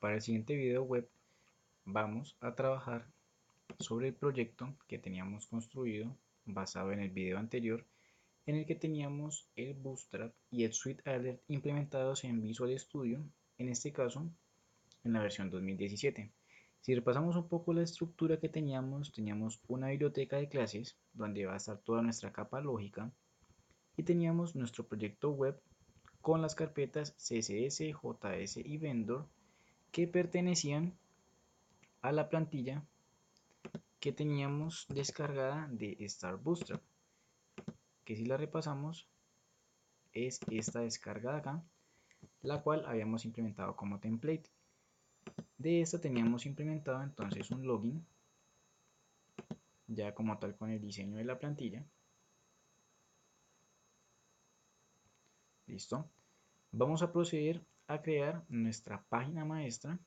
Para el siguiente video web vamos a trabajar sobre el proyecto que teníamos construido basado en el video anterior, en el que teníamos el Bootstrap y el Swift Alert implementados en Visual Studio, en este caso en la versión 2017. Si repasamos un poco la estructura que teníamos una biblioteca de clases donde va a estar toda nuestra capa lógica y teníamos nuestro proyecto web con las carpetas CSS, JS y Vendor que pertenecían a la plantilla que teníamos descargada de Star Bootstrap, que si la repasamos es esta descarga de acá, la cual habíamos implementado como template. De esta teníamos implementado entonces un login ya como tal con el diseño de la plantilla. Listo. Vamos a proceder a crear nuestra página maestra.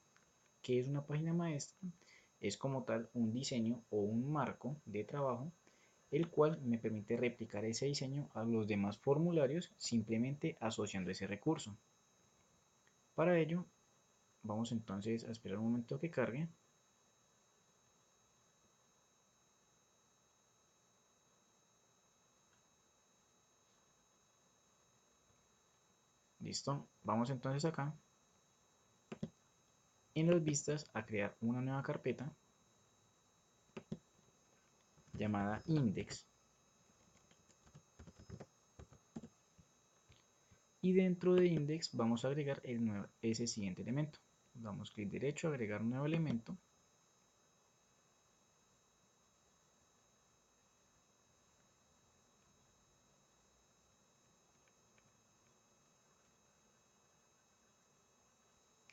¿Qué es una página maestra? Es como tal un diseño o un marco de trabajo, el cual me permite replicar ese diseño a los demás formularios simplemente asociando ese recurso. Para ello, vamos entonces a esperar un momento que cargue. Listo. Vamos entonces acá en las vistas a crear una nueva carpeta llamada index. Y dentro de index vamos a agregar ese siguiente elemento. Damos clic derecho, agregar un nuevo elemento.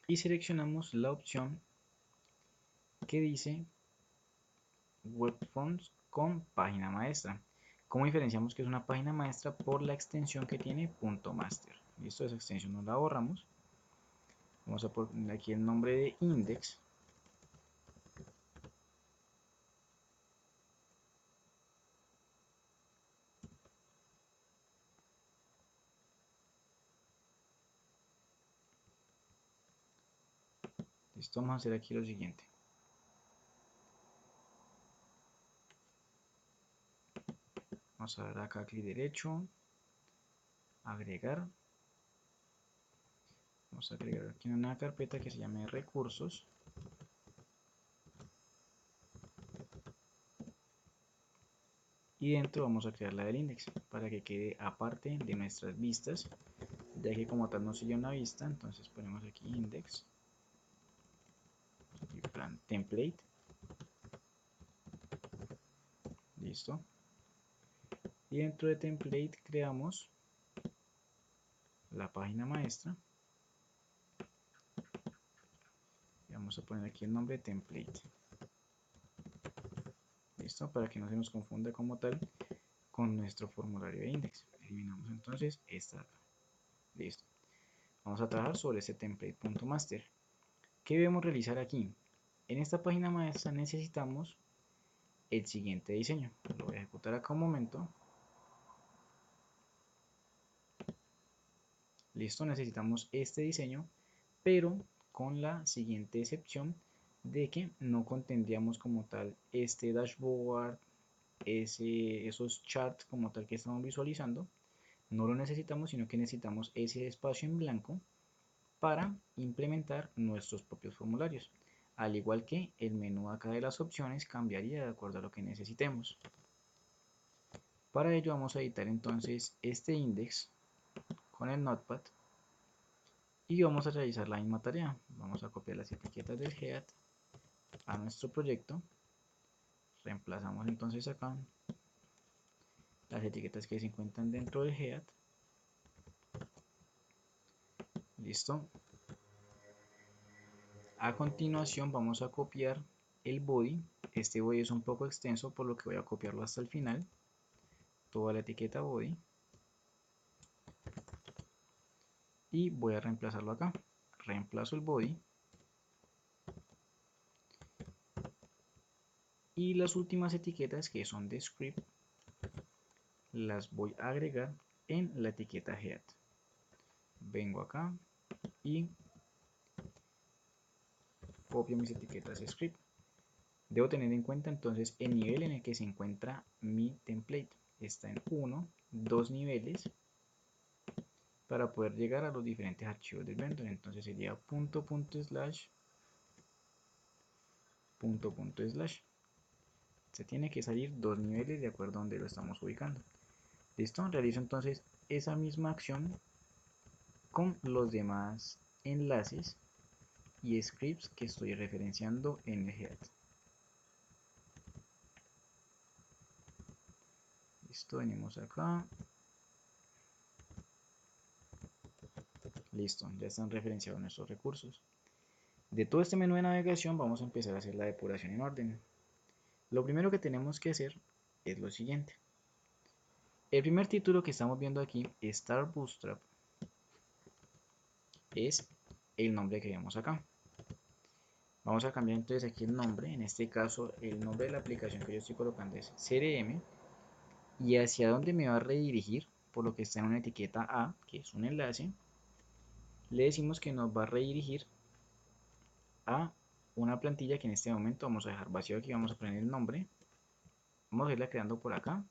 Y seleccionamos la opción que dice Web Forms con página maestra. ¿Cómo diferenciamos que es una página maestra? Por la extensión que tiene .master. Listo, esa extensión no la borramos. Vamos a poner aquí el nombre de index. Listo, vamos a hacer aquí lo siguiente. Vamos a dar acá clic derecho, agregar. Vamos a agregar aquí una carpeta que se llame recursos. Y dentro vamos a crear la del index para que quede aparte de nuestras vistas, ya que como tal no sigue una vista. Entonces ponemos aquí index y plan template. Listo. Y dentro de template creamos la página maestra y vamos a poner aquí el nombre template. Listo, para que no se nos confunda como tal con nuestro formulario de index. Eliminamos entonces esta. Listo. Vamos a trabajar sobre este template.master. ¿Qué debemos realizar aquí? En esta página maestra necesitamos el siguiente diseño. Lo voy a ejecutar acá un momento. Listo, necesitamos este diseño, pero con la siguiente excepción de que no contendríamos como tal este dashboard, esos charts como tal que estamos visualizando. No lo necesitamos, sino que necesitamos ese espacio en blanco para implementar nuestros propios formularios. Al igual que el menú acá de las opciones cambiaría de acuerdo a lo que necesitemos. Para ello vamos a editar entonces este index con el Notepad y vamos a realizar la misma tarea. Vamos a copiar las etiquetas del head a nuestro proyecto. Reemplazamos entonces acá las etiquetas que se encuentran dentro del head. Listo. A continuación vamos a copiar el body. Este body es un poco extenso, por lo que voy a copiarlo hasta el final. Toda la etiqueta body. Y voy a reemplazarlo acá. Reemplazo el body. Y las últimas etiquetas que son de script las voy a agregar en la etiqueta head. Vengo acá y copio mis etiquetas script. Debo tener en cuenta entonces el nivel en el que se encuentra mi template. Está en 1, 2 niveles para poder llegar a los diferentes archivos del vendor. Entonces sería punto slash punto slash. Se tiene que salir 2 niveles de acuerdo a donde lo estamos ubicando. Listo, realizo entonces esa misma acción con los demás enlaces y scripts que estoy referenciando en el head. Listo, venimos acá. Listo, ya están referenciados nuestros recursos. De todo este menú de navegación vamos a empezar a hacer la depuración en orden. Lo primero que tenemos que hacer es lo siguiente. El primer título que estamos viendo aquí, Start Bootstrap, es el nombre que vemos acá. Vamos a cambiar entonces aquí el nombre. En este caso, el nombre de la aplicación que yo estoy colocando es CRM. Y hacia dónde me va a redirigir, por lo que está en una etiqueta A, que es un enlace, le decimos que nos va a redirigir a una plantilla que en este momento vamos a dejar vacío aquí. Vamos a poner el nombre. Vamos a irla creando por acá.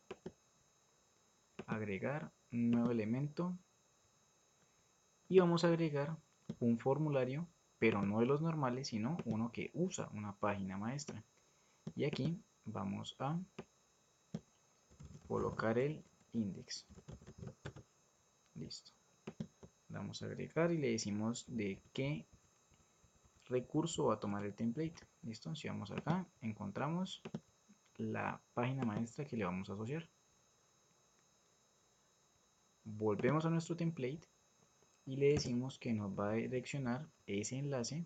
Agregar un nuevo elemento. Y vamos a agregar un formulario, pero no de los normales, sino uno que usa una página maestra. Y aquí vamos a colocar el index. Listo. Vamos a agregar y le decimos de qué recurso va a tomar el template. Listo. Si vamos acá, encontramos la página maestra que le vamos a asociar. Volvemos a nuestro template y le decimos que nos va a direccionar ese enlace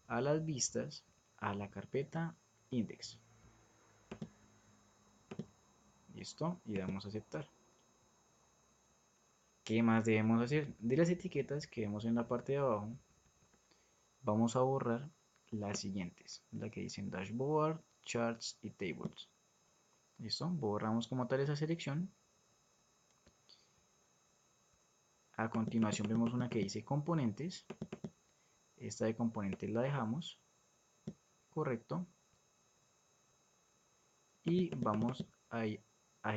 a las vistas a la carpeta index. Listo, y damos a aceptar. ¿Qué más debemos hacer? De las etiquetas que vemos en la parte de abajo, vamos a borrar las siguientes, la que dicen dashboard, charts y tables. Listo, borramos como tal esa selección. A continuación vemos una que dice componentes. Esta de componentes la dejamos, correcto. Y vamos a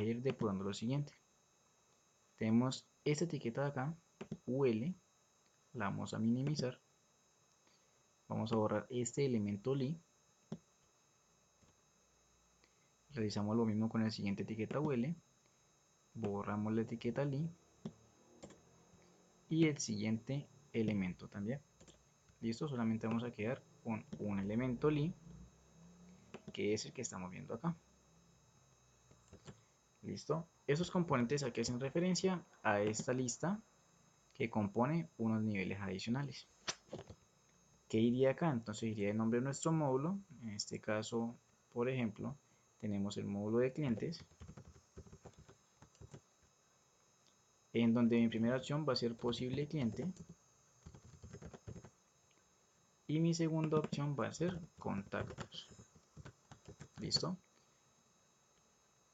ir depurando lo siguiente. Tenemos esta etiqueta de acá, UL, la vamos a minimizar. Vamos a borrar este elemento li. Realizamos lo mismo con la siguiente etiqueta UL. Borramos la etiqueta li. Y el siguiente elemento también. Listo, solamente vamos a quedar con un elemento li, que es el que estamos viendo acá. Listo. Esos componentes aquí hacen referencia a esta lista que compone unos niveles adicionales. ¿Qué iría acá? Entonces iría el nombre de nuestro módulo. En este caso, por ejemplo, tenemos el módulo de clientes, en donde mi primera opción va a ser posible cliente y mi segunda opción va a ser contactos. ¿Listo?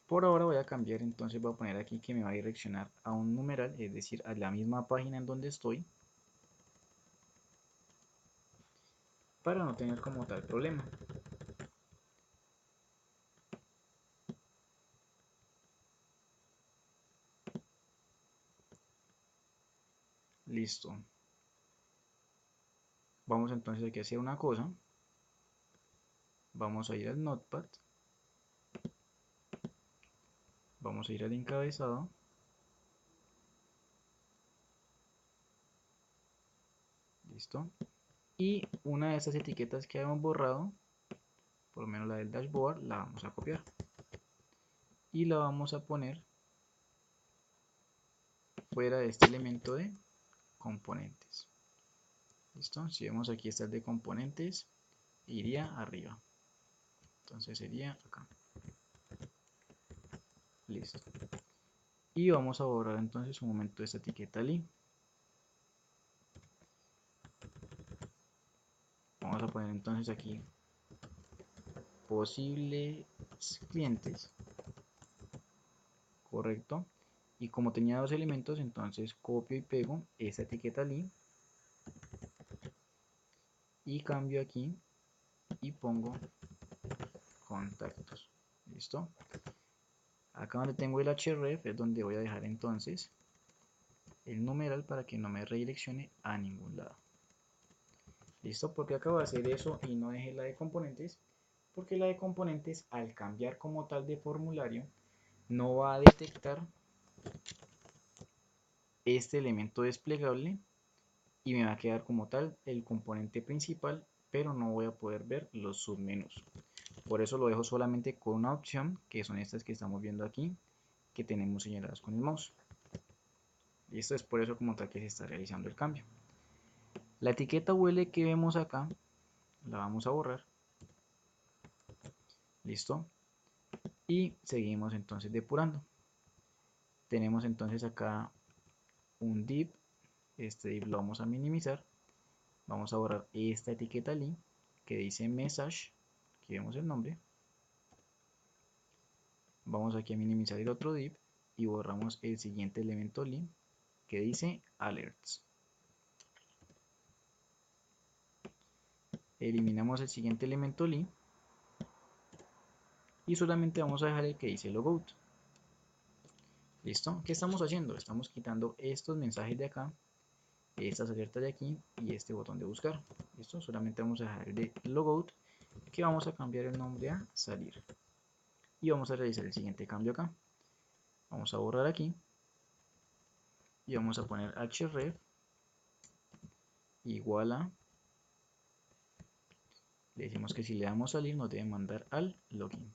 Por ahora voy a cambiar, entonces voy a poner aquí que me va a direccionar a un numeral, es decir, a la misma página en donde estoy, para no tener como tal problema. Listo. Vamos entonces aquí a hacer una cosa. Vamos a ir al Notepad. Vamos a ir al encabezado. Listo. Y una de estas etiquetas que habíamos borrado, por lo menos la del dashboard, la vamos a copiar. Y la vamos a poner fuera de este elemento de componentes. ¿Listo? Si vemos aquí está el de componentes, iría arriba. Entonces sería acá. Listo. Y vamos a borrar entonces un momento esta etiqueta li. Vamos a poner entonces aquí posibles clientes. Correcto. Y como tenía dos elementos, entonces copio y pego esta etiqueta li. Y cambio aquí y pongo contactos. ¿Listo? Acá donde tengo el href es donde voy a dejar entonces el numeral para que no me redireccione a ningún lado. ¿Listo? Porque acabo de hacer eso y no dejé la de componentes, porque la de componentes al cambiar como tal de formulario no va a detectar este elemento desplegable y me va a quedar como tal el componente principal, pero no voy a poder ver los submenús. Por eso lo dejo solamente con una opción, que son estas que estamos viendo aquí, que tenemos señaladas con el mouse. Y esto es por eso como tal que se está realizando el cambio. La etiqueta UL que vemos acá, la vamos a borrar. Listo. Y seguimos entonces depurando. Tenemos entonces acá un div. Este div lo vamos a minimizar. Vamos a borrar esta etiqueta li que dice message. Aquí vemos el nombre. Vamos aquí a minimizar el otro div y borramos el siguiente elemento li que dice alerts. Eliminamos el siguiente elemento li y solamente vamos a dejar el que dice logout. ¿Listo? ¿Qué estamos haciendo? Estamos quitando estos mensajes de acá, estas alertas de aquí y este botón de buscar. ¿Listo? Solamente vamos a dejar el de logout, que vamos a cambiar el nombre a salir. Y vamos a realizar el siguiente cambio acá. Vamos a borrar aquí y vamos a poner href igual a, le decimos que si le damos salir nos debe mandar al login.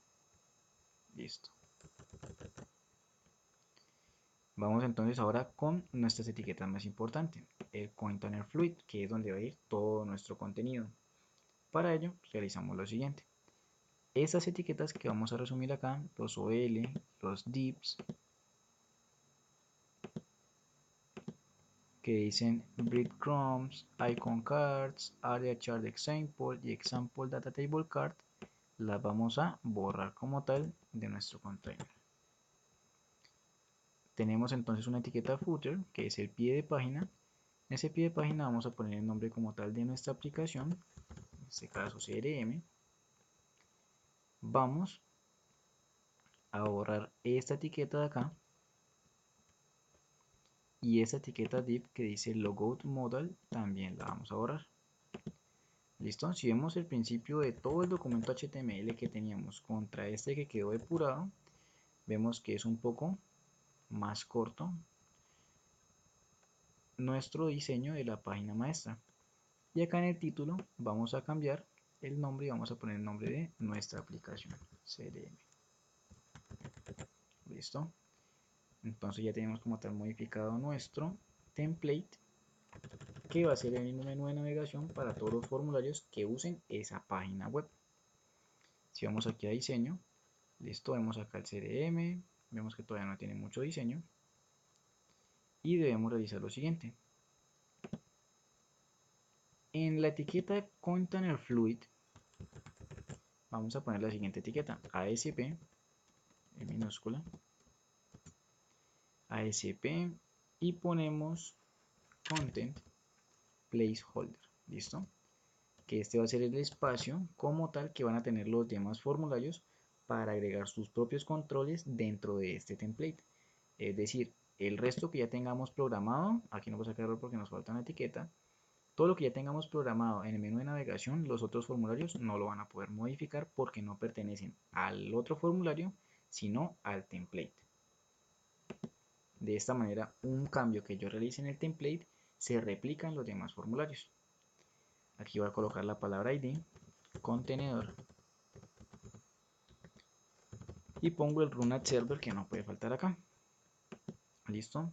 Listo. Vamos entonces ahora con nuestras etiquetas más importantes, el container fluid, que es donde va a ir todo nuestro contenido. Para ello realizamos lo siguiente. Estas etiquetas que vamos a resumir acá, los OL, los divs, que dicen breadcrumbs, icon cards, area chart example y example data table card, las vamos a borrar como tal de nuestro container. Tenemos entonces una etiqueta footer, que es el pie de página. En ese pie de página vamos a poner el nombre como tal de nuestra aplicación, en este caso CRM. Vamos a borrar esta etiqueta de acá y esta etiqueta div que dice logout modal también la vamos a borrar. ¿Listo? Si vemos el principio de todo el documento HTML que teníamos contra este que quedó depurado, vemos que es un poco más corto nuestro diseño de la página maestra. Y acá en el título vamos a cambiar el nombre y vamos a poner el nombre de nuestra aplicación, CRM. ¿Listo? Entonces ya tenemos como tal modificado nuestro template, que va a ser el mismo menú de navegación para todos los formularios que usen esa página web. Si vamos aquí a diseño, listo, vemos acá el CRM, vemos que todavía no tiene mucho diseño y debemos realizar lo siguiente. En la etiqueta container fluid vamos a poner la siguiente etiqueta, ASP, en minúscula, ASP, y ponemos content placeholder, ¿listo? Que este va a ser el espacio como tal que van a tener los demás formularios para agregar sus propios controles dentro de este template. Es decir, el resto que ya tengamos programado, aquí no vamos a sacar error porque nos falta una etiqueta, todo lo que ya tengamos programado en el menú de navegación, los otros formularios no lo van a poder modificar porque no pertenecen al otro formulario, sino al template. De esta manera, un cambio que yo realice en el template se replica en los demás formularios. Aquí voy a colocar la palabra ID, contenedor, y pongo el run at server que no puede faltar acá. Listo.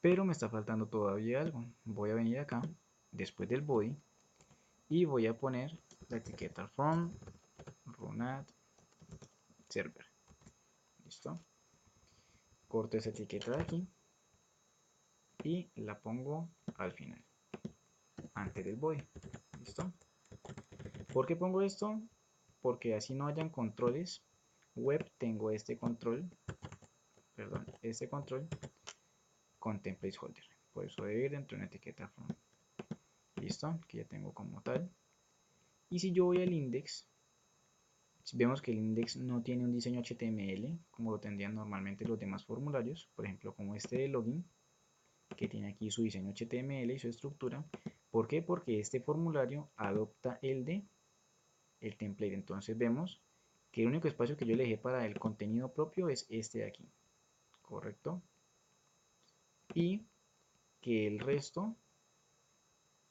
Pero me está faltando todavía algo. Voy a venir acá, después del body, y voy a poner la etiqueta from run at server. Listo. Corto esa etiqueta de aquí y la pongo al final, antes del body. ¿Listo? ¿Por qué pongo esto? Porque así no hayan controles web, tengo este control, perdón, este control con template holder. Por eso debe ir dentro de una etiqueta from. ¿Listo? Que ya tengo como tal. Y si yo voy al index, vemos que el index no tiene un diseño HTML como lo tendrían normalmente los demás formularios, por ejemplo como este de login, que tiene aquí su diseño HTML y su estructura. ¿Por qué? Porque este formulario adopta el template. Entonces vemos que el único espacio que yo le dejé para el contenido propio es este de aquí, ¿correcto? Y que el resto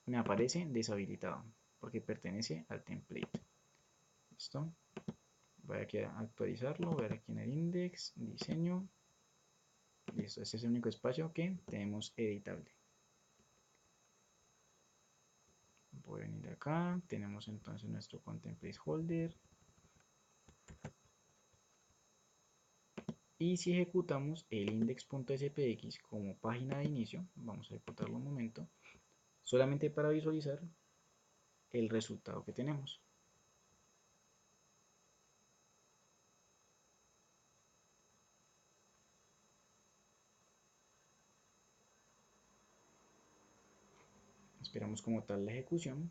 me aparece deshabilitado porque pertenece al template. ¿Listo? Voy aquí a actualizarlo, voy a ver aquí en el index, diseño. Listo, este es el único espacio que tenemos editable. Voy a venir acá, tenemos entonces nuestro content placeholder. Y si ejecutamos el index.spx como página de inicio, vamos a ejecutarlo un momento, solamente para visualizar el resultado que tenemos. Esperamos como tal la ejecución.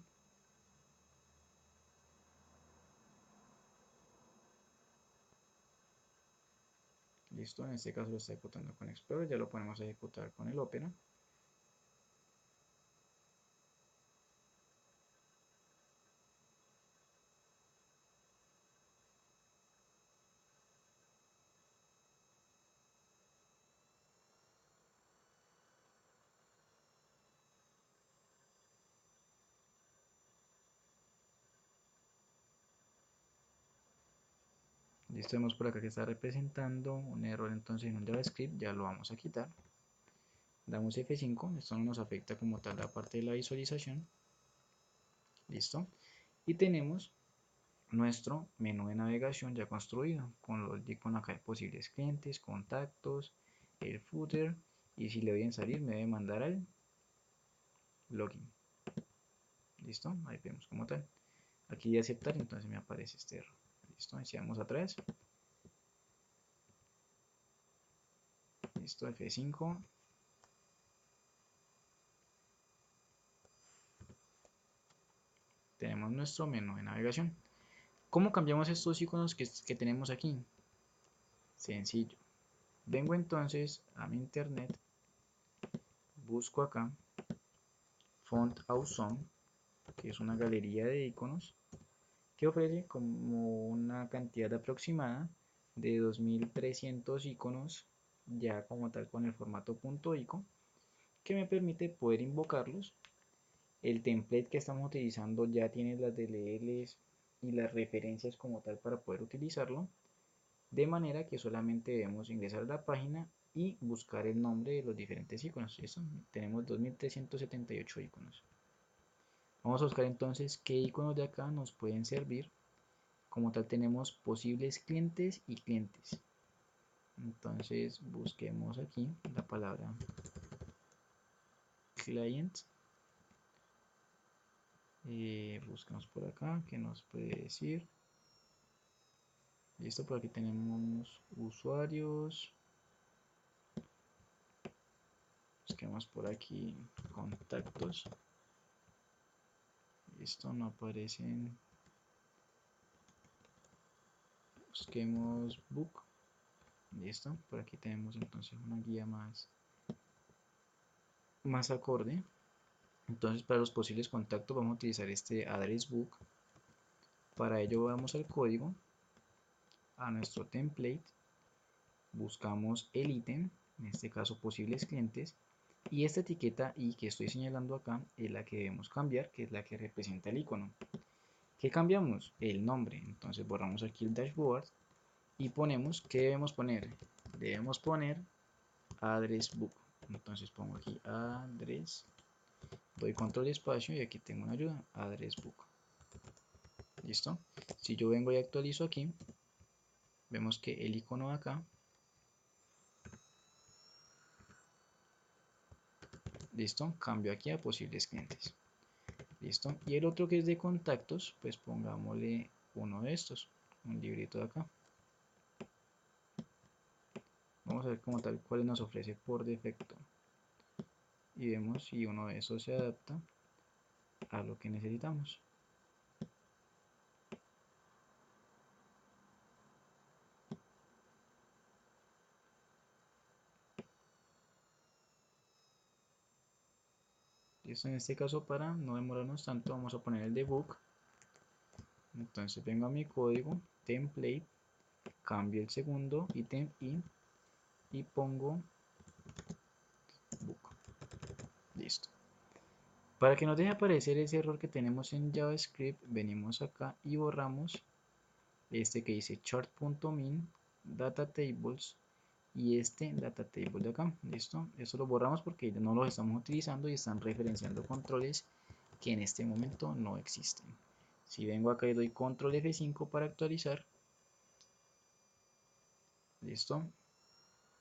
Listo, en este caso lo está ejecutando con Explorer, ya lo ponemos a ejecutar con el Opera. Listo, vemos por acá que está representando un error entonces en un JavaScript, ya lo vamos a quitar. Damos F5, esto no nos afecta como tal la parte de la visualización. Listo. Y tenemos nuestro menú de navegación ya construido, con los iconos acá de posibles clientes, contactos, el footer, y si le doy en salir me debe mandar al login. Listo, ahí vemos como tal. Aquí de aceptar, entonces me aparece este error. Listo, iniciamos atrás. Listo, F5. Tenemos nuestro menú de navegación. ¿Cómo cambiamos estos iconos que tenemos aquí? Sencillo. Vengo entonces a mi internet, busco acá Font Awesome, que es una galería de iconos que ofrece como una cantidad aproximada de 2300 iconos ya como tal con el formato .ico, que me permite poder invocarlos. El template que estamos utilizando ya tiene las DLLs y las referencias como tal para poder utilizarlo, de manera que solamente debemos ingresar a la página y buscar el nombre de los diferentes iconos. ¿Listo? Tenemos 2378 iconos. Vamos a buscar entonces qué iconos de acá nos pueden servir. Como tal tenemos posibles clientes y clientes. Entonces busquemos aquí la palabra client. Buscamos por acá que nos puede decir. Listo, por aquí tenemos usuarios. Busquemos por aquí contactos. Listo, no aparecen. Busquemos book. Listo, por aquí tenemos entonces una guía más acorde. Entonces para los posibles contactos vamos a utilizar este address book. Para ello vamos al código, a nuestro template, buscamos el ítem, en este caso posibles clientes, y esta etiqueta i que estoy señalando acá es la que debemos cambiar, que es la que representa el icono. ¿Qué cambiamos? El nombre. Entonces borramos aquí el dashboard y ponemos, ¿qué debemos poner? Debemos poner address book. Entonces pongo aquí address, doy control espacio y aquí tengo una ayuda, address book. ¿Listo? Si yo vengo y actualizo aquí, vemos que el icono de acá, listo, cambio aquí a posibles clientes. Listo. Y el otro que es de contactos, pues pongámosle uno de estos, un librito de acá. Vamos a ver como tal cuál nos ofrece por defecto. Y vemos si uno de esos se adapta a lo que necesitamos. Listo, en este caso para no demorarnos tanto vamos a poner el debug. Entonces vengo a mi código, template, cambio el segundo ítem y pongo book. Listo. Para que nos deje aparecer ese error que tenemos en JavaScript, venimos acá y borramos este que dice chart.min data tables y este data table de acá. Listo, esto lo borramos porque no los estamos utilizando y están referenciando controles que en este momento no existen. Si vengo acá y doy control F5 para actualizar, listo,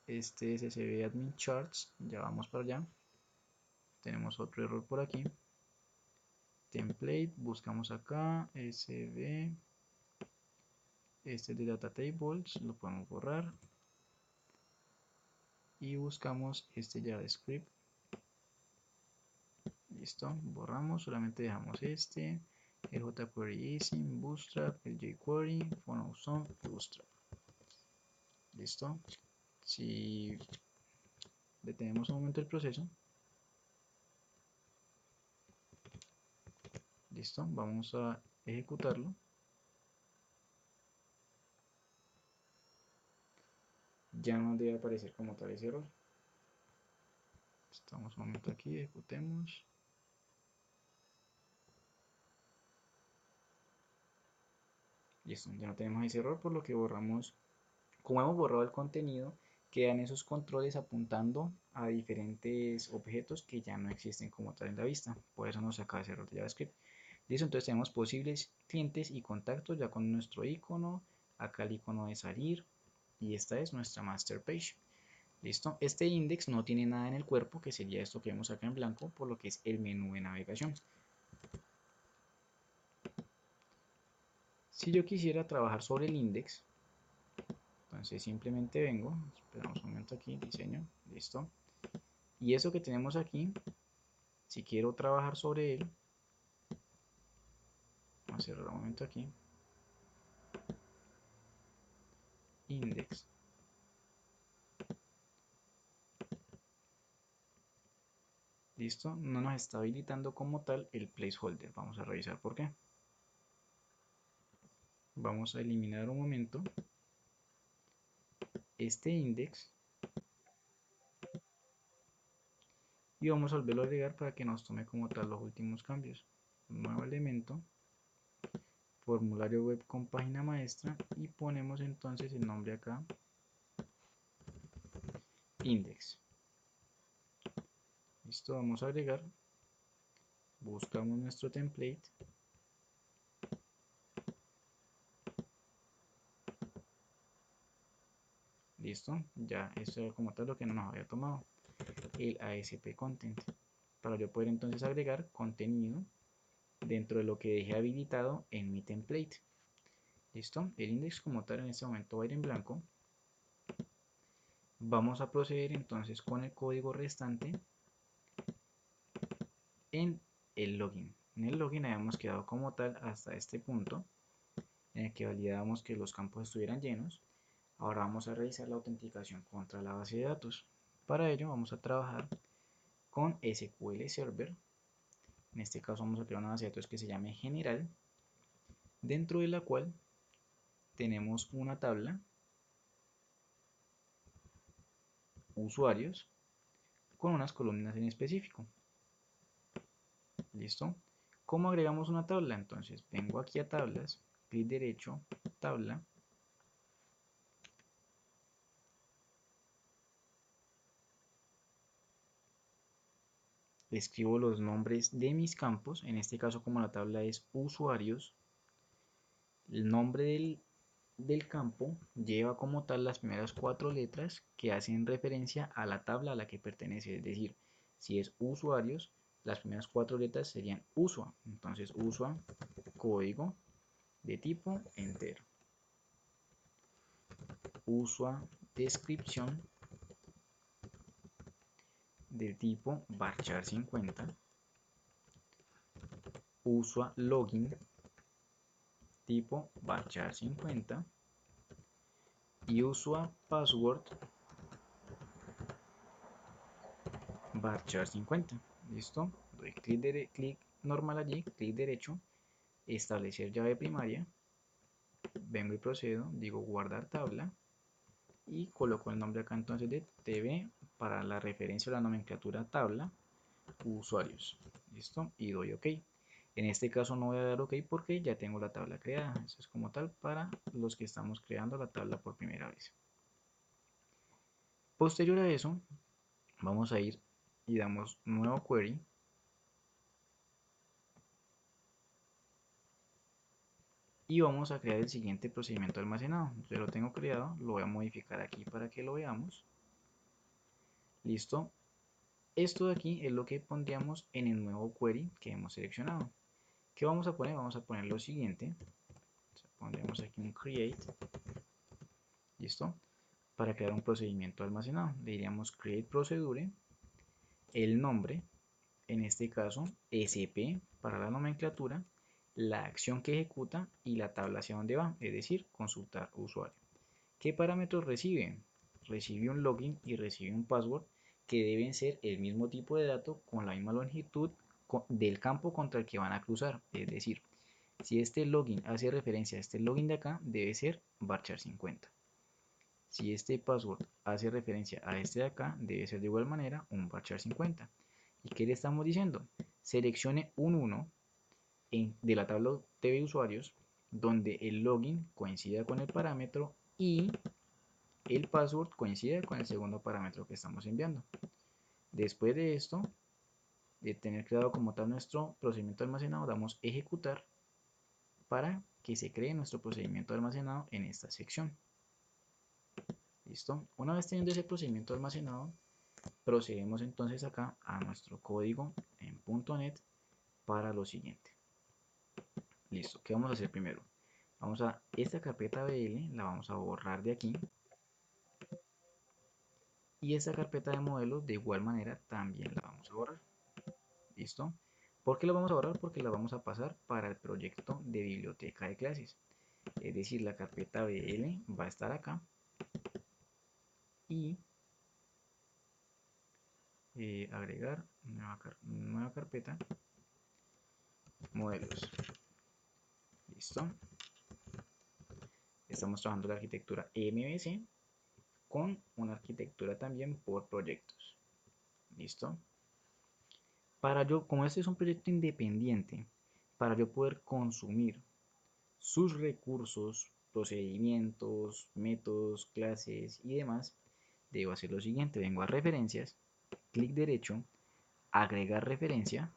este es SB admin charts, ya vamos para allá. Tenemos otro error por aquí, template, buscamos acá SB, este de data tables, lo podemos borrar y buscamos este JavaScript. Listo, borramos, solamente dejamos este, el jQuery Ising, Bootstrap, el jQuery, PhoneAuthOn, Bootstrap. Listo. Si detenemos un momento el proceso, listo, vamos a ejecutarlo. Ya no debe aparecer como tal ese error. Estamos un momento aquí, ejecutemos. Listo, ya no tenemos ese error, por lo que borramos. Como hemos borrado el contenido, quedan esos controles apuntando a diferentes objetos que ya no existen como tal en la vista. Por eso nos saca ese error de JavaScript. Listo, entonces tenemos posibles clientes y contactos ya con nuestro icono. Acá el icono de salir. Y esta es nuestra master page. Listo, este index no tiene nada en el cuerpo, que sería esto que vemos acá en blanco, por lo que es el menú de navegación. Si yo quisiera trabajar sobre el index, entonces simplemente vengo, esperamos un momento aquí, diseño, listo. Y eso que tenemos aquí, si quiero trabajar sobre él, vamos a cerrar un momento aquí, index. Listo, no nos está habilitando como tal el placeholder. Vamos a revisar por qué. Vamos a eliminar un momento este index y vamos a volverlo a agregar para que nos tome como tal los últimos cambios. Nuevo elemento, formulario web con página maestra y ponemos entonces el nombre acá, index. Listo, vamos a agregar, buscamos nuestro template. Listo, ya esto era como tal lo que no nos había tomado, el ASP content, para yo poder entonces agregar contenido dentro de lo que dejé habilitado en mi template. Listo, el index como tal en este momento va a ir en blanco. Vamos a proceder entonces con el código restante en el login. En el login habíamos quedado como tal hasta este punto en el que validábamos que los campos estuvieran llenos. Ahora vamos a realizar la autenticación contra la base de datos. Para ello vamos a trabajar con SQL Server. En este caso vamos a crear una base de datos que se llame general, dentro de la cual tenemos una tabla, usuarios, con unas columnas en específico. ¿Listo? ¿Cómo agregamos una tabla? Entonces vengo aquí a tablas, clic derecho, tabla. Escribo los nombres de mis campos, en este caso como la tabla es usuarios, el nombre del campo lleva como tal las primeras 4 letras que hacen referencia a la tabla a la que pertenece, es decir, si es usuarios, las primeras 4 letras serían USUA, entonces USUA, código de tipo entero, USUA, descripción del tipo varchar50, USUA, login tipo varchar50 y USUA, password varchar50. ¿Listo? doy clic normal allí, clic derecho, establecer llave primaria, vengo y procedo, digo guardar tabla y coloco el nombre acá entonces de TV para la referencia o la nomenclatura tabla usuarios. ¿Listo? Y doy OK. En este caso no voy a dar OK porque ya tengo la tabla creada. Eso es como tal para los que estamos creando la tabla por primera vez. Posterior a eso, vamos a ir y damos nuevo query. Y vamos a crear el siguiente procedimiento de almacenado. Ya lo tengo creado, lo voy a modificar aquí para que lo veamos. Listo. Esto de aquí es lo que pondríamos en el nuevo query que hemos seleccionado. ¿Qué vamos a poner? Vamos a poner lo siguiente. Pondremos aquí un create. ¿Listo? Para crear un procedimiento almacenado. Le diríamos create procedure, el nombre, en este caso SP para la nomenclatura, la acción que ejecuta y la tabla hacia dónde va, es decir, consultar usuario. ¿Qué parámetros recibe? Recibe un login y recibe un password que deben ser el mismo tipo de dato con la misma longitud del campo contra el que van a cruzar. Es decir, si este login hace referencia a este login de acá, debe ser varchar 50. Si este password hace referencia a este de acá, debe ser de igual manera un varchar 50. ¿Y qué le estamos diciendo? Seleccione un 1 de la tabla TV usuarios donde el login coincida con el parámetro y el password coincide con el segundo parámetro que estamos enviando. Después de esto, de tener creado como tal nuestro procedimiento almacenado, damos ejecutar para que se cree nuestro procedimiento almacenado en esta sección. ¿Listo? Una vez teniendo ese procedimiento almacenado, procedemos entonces acá a nuestro código en .NET para lo siguiente. Listo, ¿qué vamos a hacer primero? Vamos a esta carpeta BL, la vamos a borrar de aquí. Y esta carpeta de modelos de igual manera también la vamos a borrar. ¿Listo? ¿Por qué la vamos a borrar? Porque la vamos a pasar para el proyecto de biblioteca de clases. Es decir, la carpeta BL va a estar acá. Y agregar nueva carpeta, modelos. ¿Listo? Estamos trabajando la arquitectura MVC con una arquitectura también por proyectos. ¿Listo? Como este es un proyecto independiente, para yo poder consumir sus recursos, procedimientos, métodos, clases y demás, debo hacer lo siguiente. Vengo a referencias, clic derecho, agregar referencia.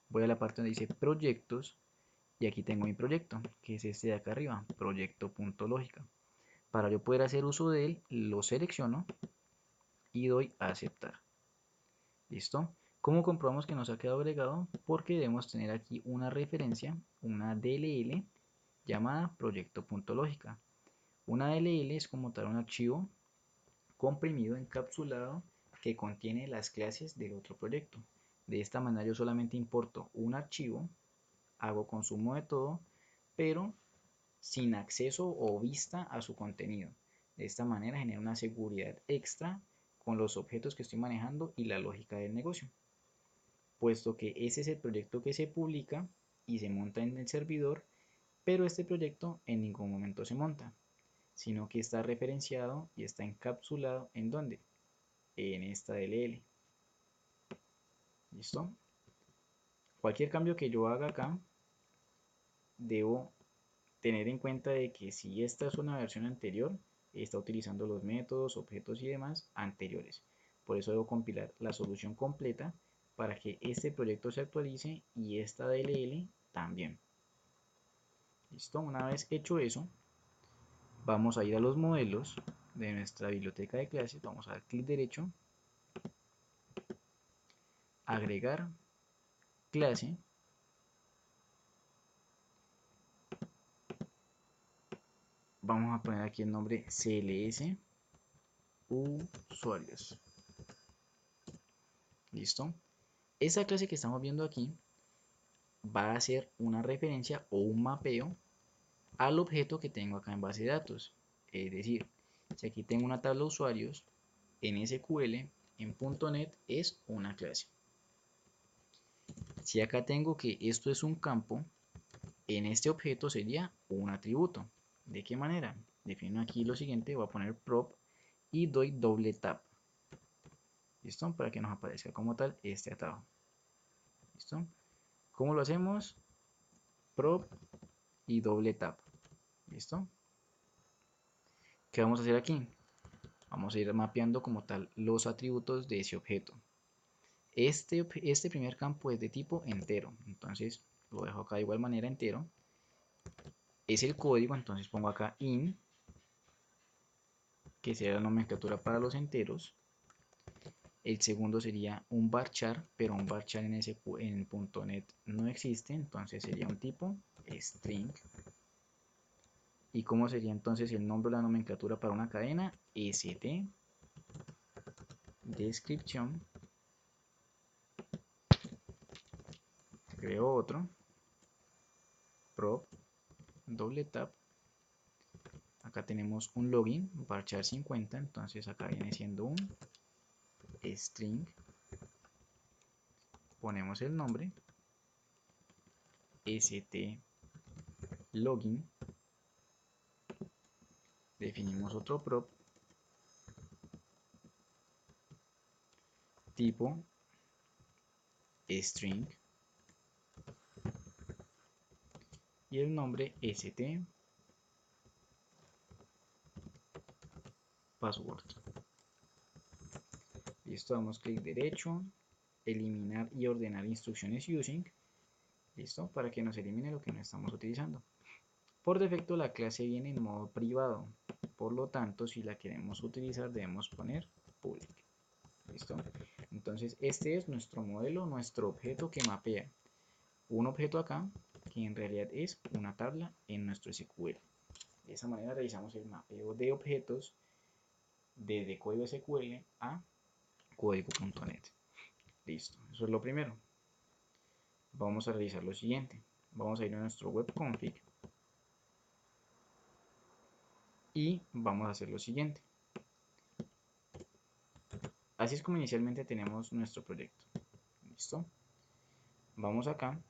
Voy a la parte donde dice proyectos y aquí tengo mi proyecto, que es este de acá arriba, proyecto.lógica. Para yo poder hacer uso de él, lo selecciono y doy a aceptar. ¿Listo? ¿Cómo comprobamos que nos ha quedado agregado? Porque debemos tener aquí una referencia, una DLL llamada proyecto.lógica. Una DLL es como tal un archivo comprimido, encapsulado, que contiene las clases del otro proyecto. De esta manera yo solamente importo un archivo, hago consumo de todo, pero sin acceso o vista a su contenido. De esta manera genera una seguridad extra con los objetos que estoy manejando y la lógica del negocio, puesto que ese es el proyecto que se publica y se monta en el servidor, pero este proyecto en ningún momento se monta, sino que está referenciado y está encapsulado en ¿dónde? En esta DLL. ¿Listo? Cualquier cambio que yo haga acá, debo tener en cuenta de que si esta es una versión anterior, está utilizando los métodos, objetos y demás anteriores. Por eso debo compilar la solución completa para que este proyecto se actualice y esta DLL también. ¿Listo? Una vez hecho eso, vamos a ir a los modelos de nuestra biblioteca de clases, vamos a dar clic derecho, agregar clase, vamos a poner aquí el nombre CLS usuarios. ¿Listo? Esa clase que estamos viendo aquí va a ser una referencia o un mapeo al objeto que tengo acá en base de datos. Es decir, si aquí tengo una tabla de usuarios en SQL, en .NET es una clase. Si acá tengo que esto es un campo, en este objeto sería un atributo. ¿De qué manera? Defino aquí lo siguiente, voy a poner prop y doy doble tap. ¿Listo? Para que nos aparezca como tal este atajo. ¿Listo? ¿Cómo lo hacemos? Prop y doble tap. ¿Listo? ¿Qué vamos a hacer aquí? Vamos a ir mapeando como tal los atributos de ese objeto. Este primer campo es de tipo entero, entonces lo dejo acá de igual manera entero. Es el código, entonces pongo acá in, que sería la nomenclatura para los enteros. El segundo sería un varchar, pero un varchar en .NET no existe, entonces sería un tipo string. ¿Y cómo sería entonces el nombre de la nomenclatura para una cadena? st description. Creo otro, prop, doble tap. Acá tenemos un login, varchar 50, entonces acá viene siendo un string. Ponemos el nombre, st login. Definimos otro prop, tipo string y el nombre st password. Listo, damos clic derecho, eliminar y ordenar instrucciones using. Listo, para que nos elimine lo que no estamos utilizando. Por defecto la clase viene en modo privado, por lo tanto si la queremos utilizar debemos poner public. ¿Listo? Entonces este es nuestro modelo, nuestro objeto que mapea un objeto acá que en realidad es una tabla en nuestro SQL. De esa manera realizamos el mapeo de objetos desde código SQL a código.net. Listo, eso es lo primero. Vamos a realizar lo siguiente. Vamos a ir a nuestro web config y vamos a hacer lo siguiente. Así es como inicialmente tenemos nuestro proyecto. ¿Listo? Vamos acá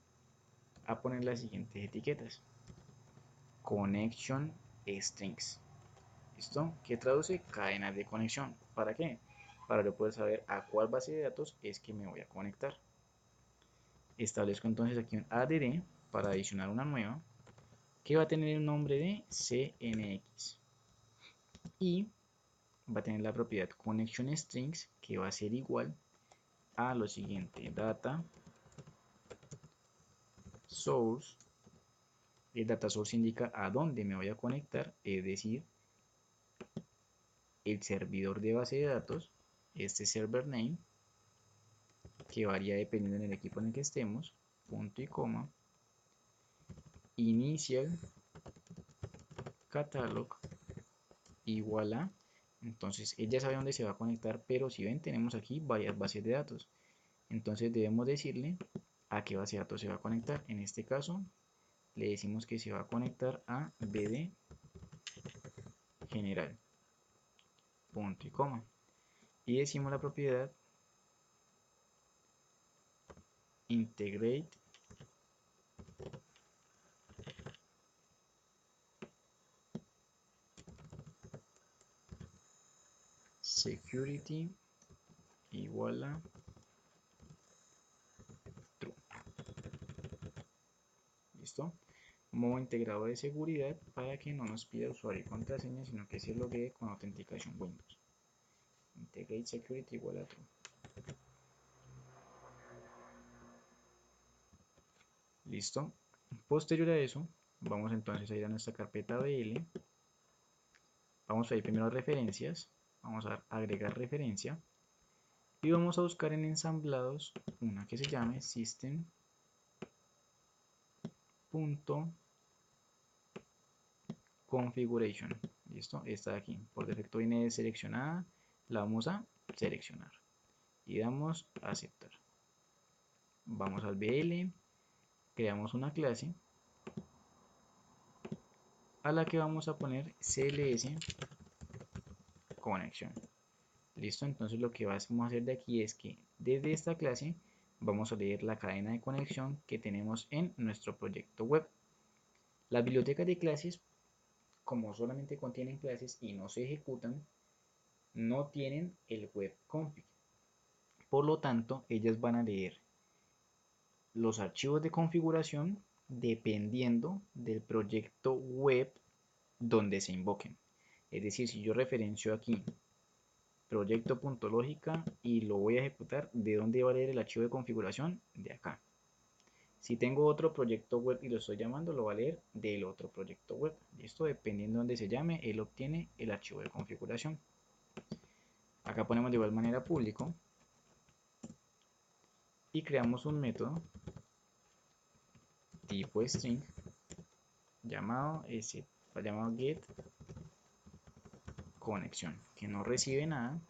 a poner las siguientes etiquetas. Connection strings. ¿Listo? Que traduce cadenas de conexión. ¿Para qué? Para yo poder saber a cuál base de datos es que me voy a conectar. Establezco entonces aquí un add para adicionar una nueva que va a tener el nombre de cnx y va a tener la propiedad connection strings que va a ser igual a lo siguiente: data source. El data source indica a dónde me voy a conectar, es decir, el servidor de base de datos, este server name, que varía dependiendo del equipo en el que estemos, punto y coma, initial catalog igual a, entonces ella sabe dónde se va a conectar, pero si ven tenemos aquí varias bases de datos, entonces debemos decirle a qué base de datos se va a conectar. En este caso le decimos que se va a conectar a bd general, punto y coma, y decimos la propiedad integrate security igual a true. ¿Listo? Modo integrado de seguridad para que no nos pida usuario y contraseña, sino que se loguee con autenticación Windows. Integrate security igual a true. Listo. Posterior a eso, vamos entonces a ir a nuestra carpeta BL. Vamos a ir primero a referencias. Vamos a agregar referencia. Y vamos a buscar en ensamblados una que se llame system.configuration. Listo, esta de aquí. Por defecto viene seleccionada. La vamos a seleccionar. Y damos a aceptar. Vamos al BL. Creamos una clase a la que vamos a poner CLS conexión. Listo, entonces lo que vamos a hacer de aquí es que desde esta clase vamos a leer la cadena de conexión que tenemos en nuestro proyecto web. Las bibliotecas de clases, como solamente contienen clases y no se ejecutan, no tienen el web config. Por lo tanto, ellas van a leer los archivos de configuración dependiendo del proyecto web donde se invoquen. Es decir, si yo referencio aquí proyecto.lógica y lo voy a ejecutar, ¿de dónde va a leer el archivo de configuración? De acá. Si tengo otro proyecto web y lo estoy llamando, lo va a leer del otro proyecto web. Esto dependiendo de dónde se llame, él obtiene el archivo de configuración. Acá ponemos de igual manera público y creamos un método tipo string llamado get conexión, que no recibe nada,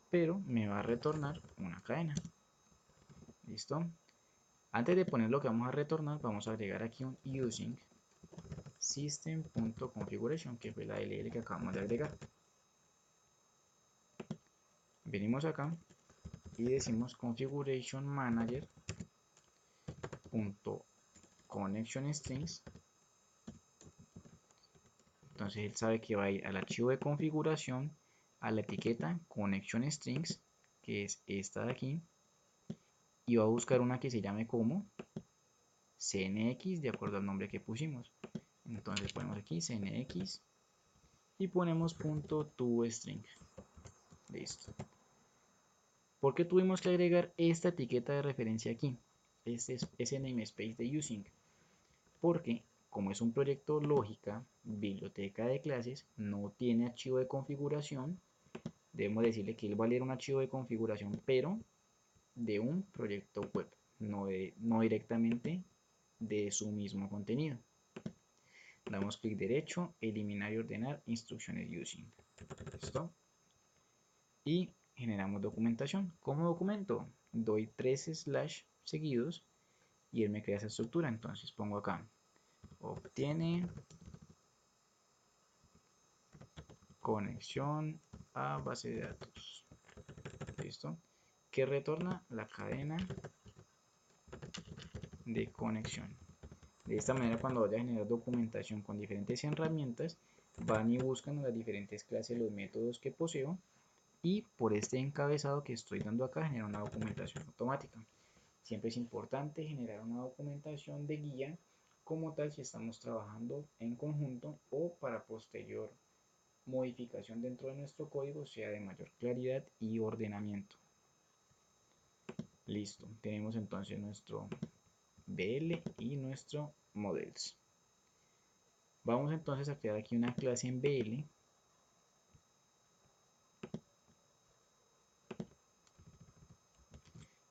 pero me va a retornar una cadena. ¿Listo? Antes de poner lo que vamos a retornar, vamos a agregar aquí un using system.configuration, que fue la DLL que acabamos de agregar. Venimos acá y decimos configuration manager .connection strings. Entonces él sabe que va a ir al archivo de configuración, a la etiqueta connection strings, que es esta de aquí, y va a buscar una que se llame como cnx de acuerdo al nombre que pusimos. Entonces ponemos aquí cnx y ponemos .toString. Listo. ¿Por qué tuvimos que agregar esta etiqueta de referencia aquí? Ese namespace de using. Porque como es un proyecto lógica, biblioteca de clases, no tiene archivo de configuración, debemos decirle que él va a leer un archivo de configuración, pero de un proyecto web, no directamente de su mismo contenido. Damos clic derecho, eliminar y ordenar instrucciones using. ¿Listo? Y generamos documentación. ¿Cómo documento? Doy 3 slash seguidos y él me crea esa estructura. Entonces pongo acá, obtiene conexión a base de datos. ¿Listo? Que retorna la cadena de conexión. De esta manera, cuando vaya a generar documentación con diferentes herramientas, van y buscan en las diferentes clases los métodos que poseo y por este encabezado que estoy dando acá genera una documentación automática. Siempre es importante generar una documentación de guía como tal si estamos trabajando en conjunto o para posterior modificación dentro de nuestro código sea de mayor claridad y ordenamiento. Listo, tenemos entonces nuestro BL y nuestro models. Vamos entonces a crear aquí una clase en BL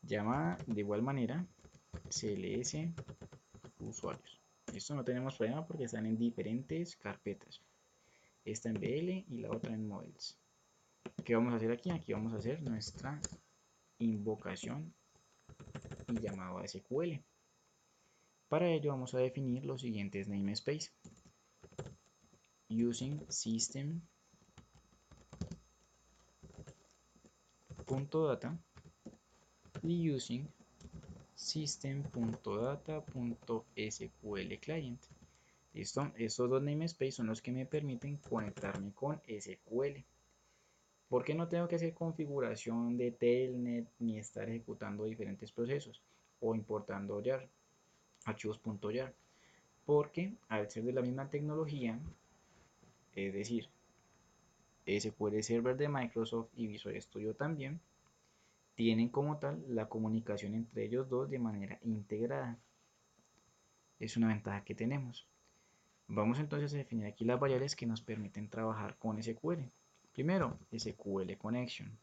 llamada de igual manera CLS usuarios. Esto no tenemos problema porque están en diferentes carpetas. Esta en BL y la otra en models. ¿Qué vamos a hacer aquí? Aquí vamos a hacer nuestra invocación y llamado a SQL. Para ello vamos a definir los siguientes namespace. Using system.data y using system.data.sql client. ¿Listo? Estos dos namespace son los que me permiten conectarme con SQL. ¿Por qué no tengo que hacer configuración de telnet ni estar ejecutando diferentes procesos o importando jar, archivos .jar? Porque al ser de la misma tecnología, es decir, SQL Server de Microsoft y Visual Studio también, tienen como tal la comunicación entre ellos dos de manera integrada. Es una ventaja que tenemos. Vamos entonces a definir aquí las variables que nos permiten trabajar con SQL. Primero, SQL Connection.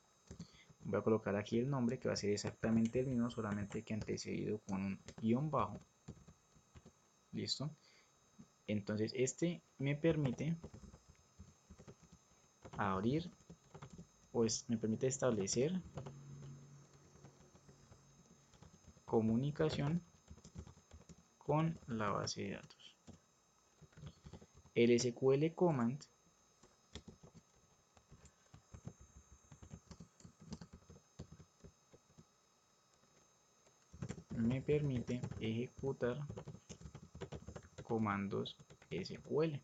Voy a colocar aquí el nombre que va a ser exactamente el mismo, solamente que antecedido con un guión bajo. Listo. Entonces este me permite abrir, pues me permite establecer comunicación con la base de datos. El SQL command me permite ejecutar comandos SQL.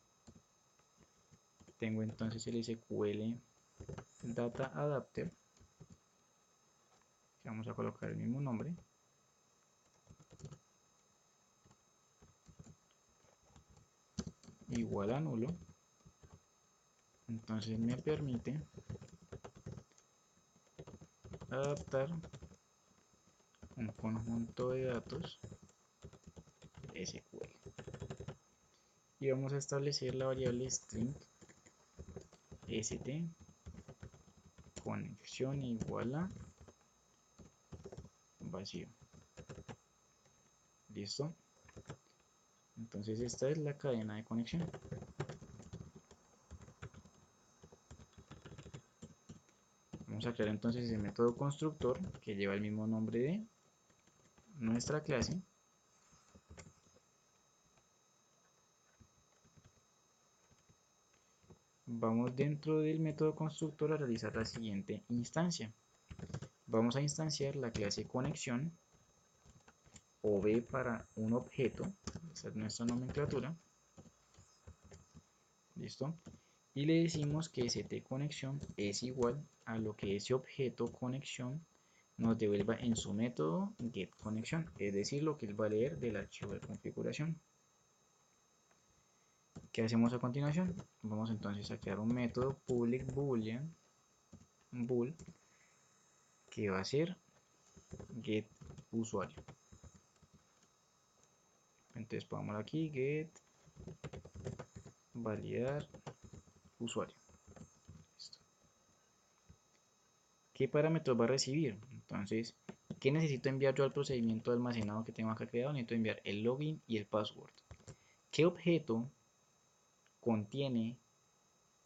Tengo entonces el SQL Data Adapter, que vamos a colocar el mismo nombre, igual a nulo. Entonces me permite adaptar un conjunto de datos SQL. Y vamos a establecer la variable string st conexión igual a vacío. ¿Listo? Entonces esta es la cadena de conexión. Vamos a crear entonces el método constructor que lleva el mismo nombre de nuestra clase. Vamos dentro del método constructor a realizar la siguiente instancia. Vamos a instanciar la clase conexión OB para un objeto, esa es nuestra nomenclatura. ¿Listo? Y le decimos que stConexión es igual a lo que ese objeto conexión nos devuelva en su método getConexión, es decir, lo que él va a leer del archivo de configuración. ¿Qué hacemos a continuación? Vamos entonces a crear un método public boolean bool que va a ser getUsuario. Entonces pongamos aquí get validar usuario. Listo. ¿Qué parámetros va a recibir? Entonces, ¿qué necesito enviar yo al procedimiento de almacenado que tengo acá creado? Necesito enviar el login y el password. ¿Qué objeto contiene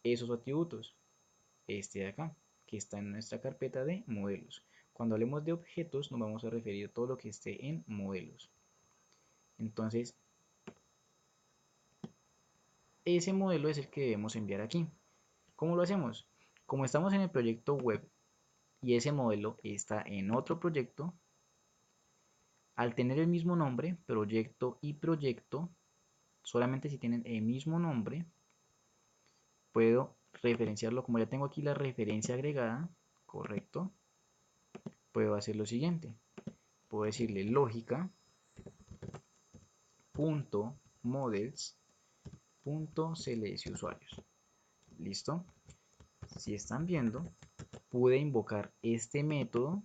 esos atributos? Este de acá, que está en nuestra carpeta de modelos. Cuando hablemos de objetos, nos vamos a referir a todo lo que esté en modelos. Entonces, ese modelo es el que debemos enviar aquí. ¿Cómo lo hacemos? Como estamos en el proyecto web y ese modelo está en otro proyecto, al tener el mismo nombre, proyecto y proyecto, solamente si tienen el mismo nombre, puedo referenciarlo. Como ya tengo aquí la referencia agregada, correcto, puedo hacer lo siguiente. Puedo decirle lógica punto models punto usuarios. ¿Listo? Si están viendo, pude invocar este método,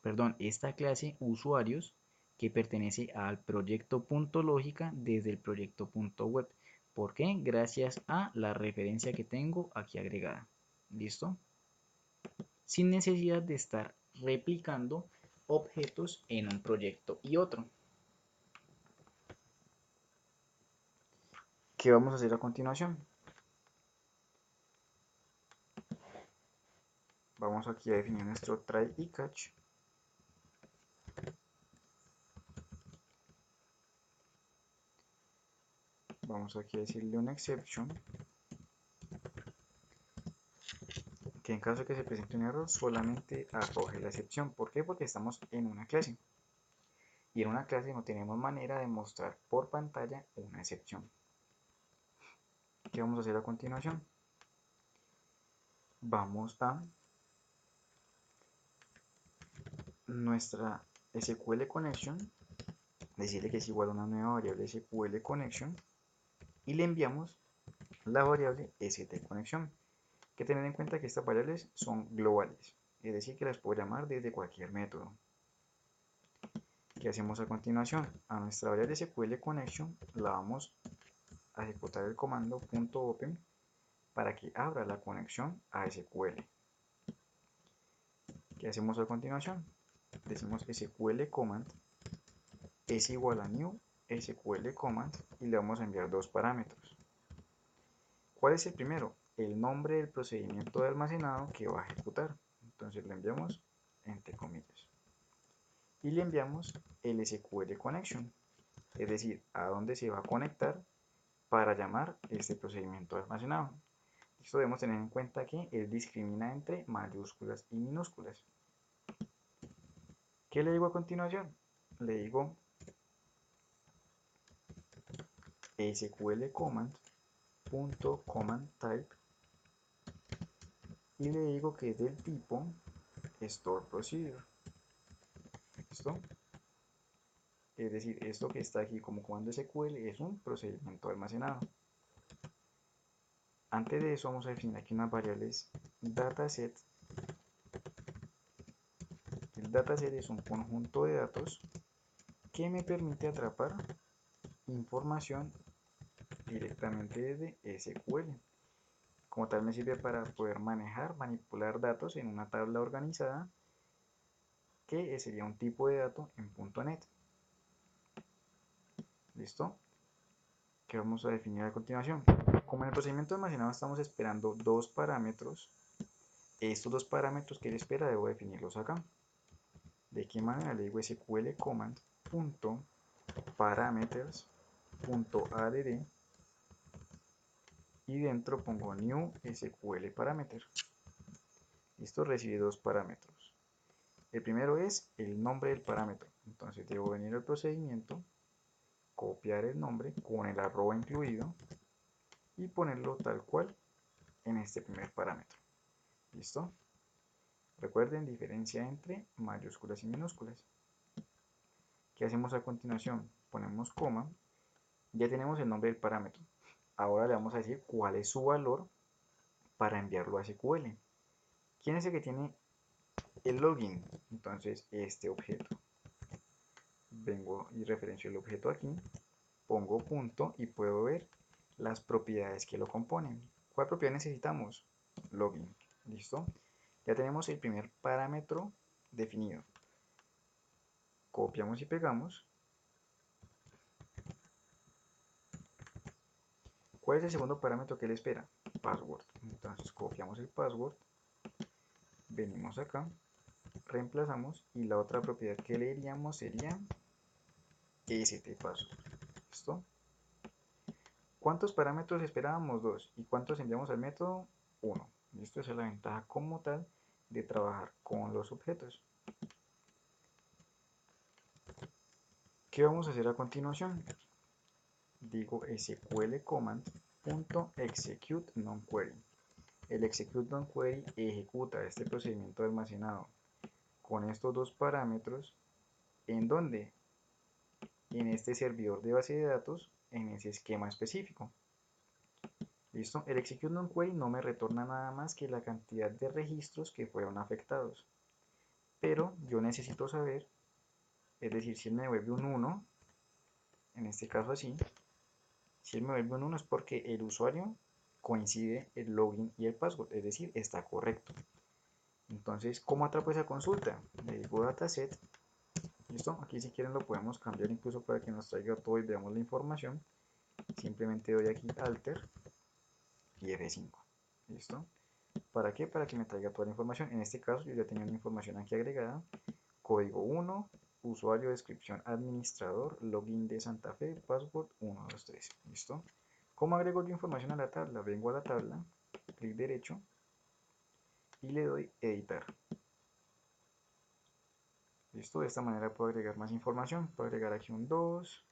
perdón, esta clase usuarios que pertenece al proyecto .lógica desde el proyecto .web. ¿Por qué? Gracias a la referencia que tengo aquí agregada. ¿Listo? Sin necesidad de estar replicando objetos en un proyecto y otro. ¿Qué vamos a hacer a continuación? Vamos aquí a definir nuestro try y catch. Vamos aquí a decirle una exception, que en caso de que se presente un error solamente arroje la excepción. ¿Por qué? Porque estamos en una clase. Y en una clase no tenemos manera de mostrar por pantalla una excepción. ¿Qué vamos a hacer a continuación? Vamos a nuestra SQL connection, decirle que es igual a una nueva variable SQL connection y le enviamos la variable stConexión. Que tener en cuenta que estas variables son globales, es decir, que las puedo llamar desde cualquier método. ¿Qué hacemos a continuación? A nuestra variable SQL connection la vamos a ejecutar el comando .open para que abra la conexión a SQL. ¿Qué hacemos a continuación? Decimos SQL command es igual a new SQL command y le vamos a enviar dos parámetros. ¿Cuál es el primero? El nombre del procedimiento de almacenado que va a ejecutar. Entonces le enviamos entre comillas. Y le enviamos el SQL connection, es decir, a dónde se va a conectar para llamar este procedimiento de almacenado. Esto debemos tener en cuenta que él discrimina entre mayúsculas y minúsculas. ¿Qué le digo a continuación? Le digo sql_command.command_type y le digo que es del tipo store procedure. ¿Listo? Es decir, esto que está aquí como comando SQL es un procedimiento almacenado. Antes de eso vamos a definir aquí unas variables dataset. El dataset es un conjunto de datos que me permite atrapar información directamente desde SQL. Como tal me sirve para poder manejar, manipular datos en una tabla organizada que sería un tipo de dato en .NET. ¿Listo? ¿Qué vamos a definir a continuación? Como en el procedimiento almacenado estamos esperando dos parámetros, estos dos parámetros que él espera debo definirlos acá. ¿De qué manera? Le digo sql command.parameters.add y dentro pongo new sql parameter. Listo, recibe dos parámetros. El primero es el nombre del parámetro. Entonces debo venir al procedimiento, copiar el nombre con el arroba incluido y ponerlo tal cual en este primer parámetro. ¿Listo? Recuerden, diferencia entre mayúsculas y minúsculas. ¿Qué hacemos a continuación? Ponemos coma. Ya tenemos el nombre del parámetro. Ahora le vamos a decir cuál es su valor para enviarlo a SQL. ¿Quién es el que tiene el login? Entonces, este objeto. Vengo y referencio el objeto aquí, pongo punto y puedo ver las propiedades que lo componen. ¿Cuál propiedad necesitamos? Login. ¿Listo? Ya tenemos el primer parámetro definido. Copiamos y pegamos. ¿Cuál es el segundo parámetro que él espera? Password. Entonces copiamos el password, venimos acá, reemplazamos y la otra propiedad que le diríamos sería stpassword. ¿Listo? ¿Cuántos parámetros esperábamos? 2. ¿Y cuántos enviamos al método? 1. Listo, esa es la ventaja como tal de trabajar con los objetos. ¿Qué vamos a hacer a continuación? Digo sql command.execute nonquery. El execute nonquery ejecuta este procedimiento almacenado con estos dos parámetros. ¿En dónde? En este servidor de base de datos, en ese esquema específico. ¿Listo? El execute nonquery no me retorna nada más que la cantidad de registros que fueron afectados. Pero yo necesito saber, es decir, si él me devuelve un 1, en este caso así, si él me devuelve un 1 es porque el usuario coincide el login y el password, es decir, está correcto. Entonces, ¿cómo atrapo esa consulta? Le digo dataset. ¿Listo? Aquí si quieren lo podemos cambiar incluso para que nos traiga todo y veamos la información. Simplemente doy aquí Alter y F5. ¿Listo? ¿Para qué? Para que me traiga toda la información. En este caso yo ya tenía una información aquí agregada. Código 1, usuario, descripción, administrador, login de Santa Fe, password 1, 2, 3. ¿Listo? ¿Cómo agrego yo información a la tabla? Vengo a la tabla, clic derecho y le doy editar. ¿Listo? De esta manera puedo agregar más información. Puedo agregar aquí un 2,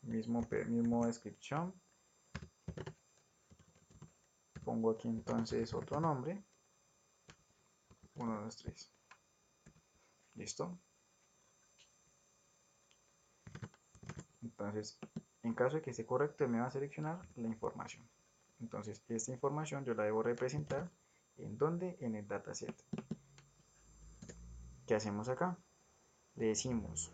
mismo descripción. Pongo aquí entonces otro nombre. 1, 2, 3. ¿Listo? Entonces, en caso de que esté correcto, él me va a seleccionar la información. Entonces, esta información yo la debo representar ¿en dónde? En el dataset. ¿Qué hacemos acá? Le decimos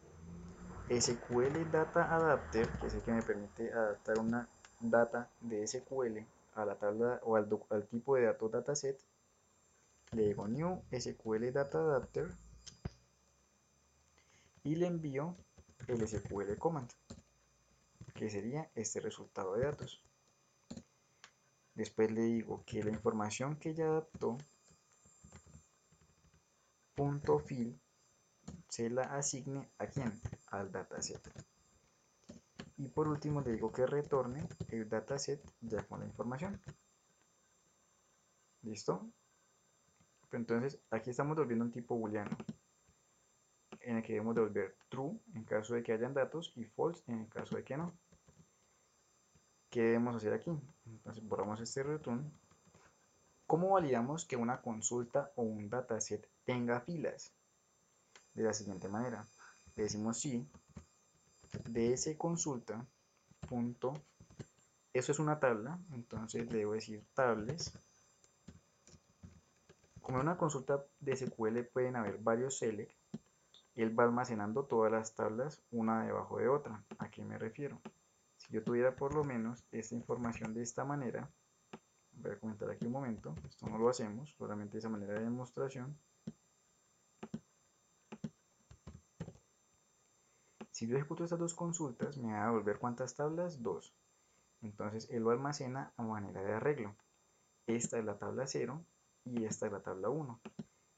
SQL Data Adapter, que es el que me permite adaptar una data de SQL a la tabla o al tipo de datos dataset. Le digo new SQL Data Adapter y le envío el SQL command, que sería este resultado de datos. Después le digo que la información que ya adaptó .fill se la asigne a quién, al dataset. Y por último le digo que retorne el dataset ya con la información. ¿Listo? Entonces aquí estamos volviendo un tipo booleano. en el que debemos devolver true en caso de que hayan datos y false en el caso de que no. ¿Qué debemos hacer aquí? Entonces borramos este return. ¿Cómo validamos que una consulta o un dataset tenga filas? De la siguiente manera. Le decimos si dsConsulta punto, eso es una tabla, entonces debo decir tables. Como en una consulta de SQL pueden haber varios select, él va almacenando todas las tablas una debajo de otra. ¿A qué me refiero? Si yo tuviera por lo menos esta información de esta manera, voy a comentar aquí un momento, esto no lo hacemos, solamente de esa manera de demostración. Si yo ejecuto estas dos consultas, me va a devolver ¿cuántas tablas? 2. Entonces él lo almacena a manera de arreglo. Esta es la tabla 0 y esta es la tabla 1.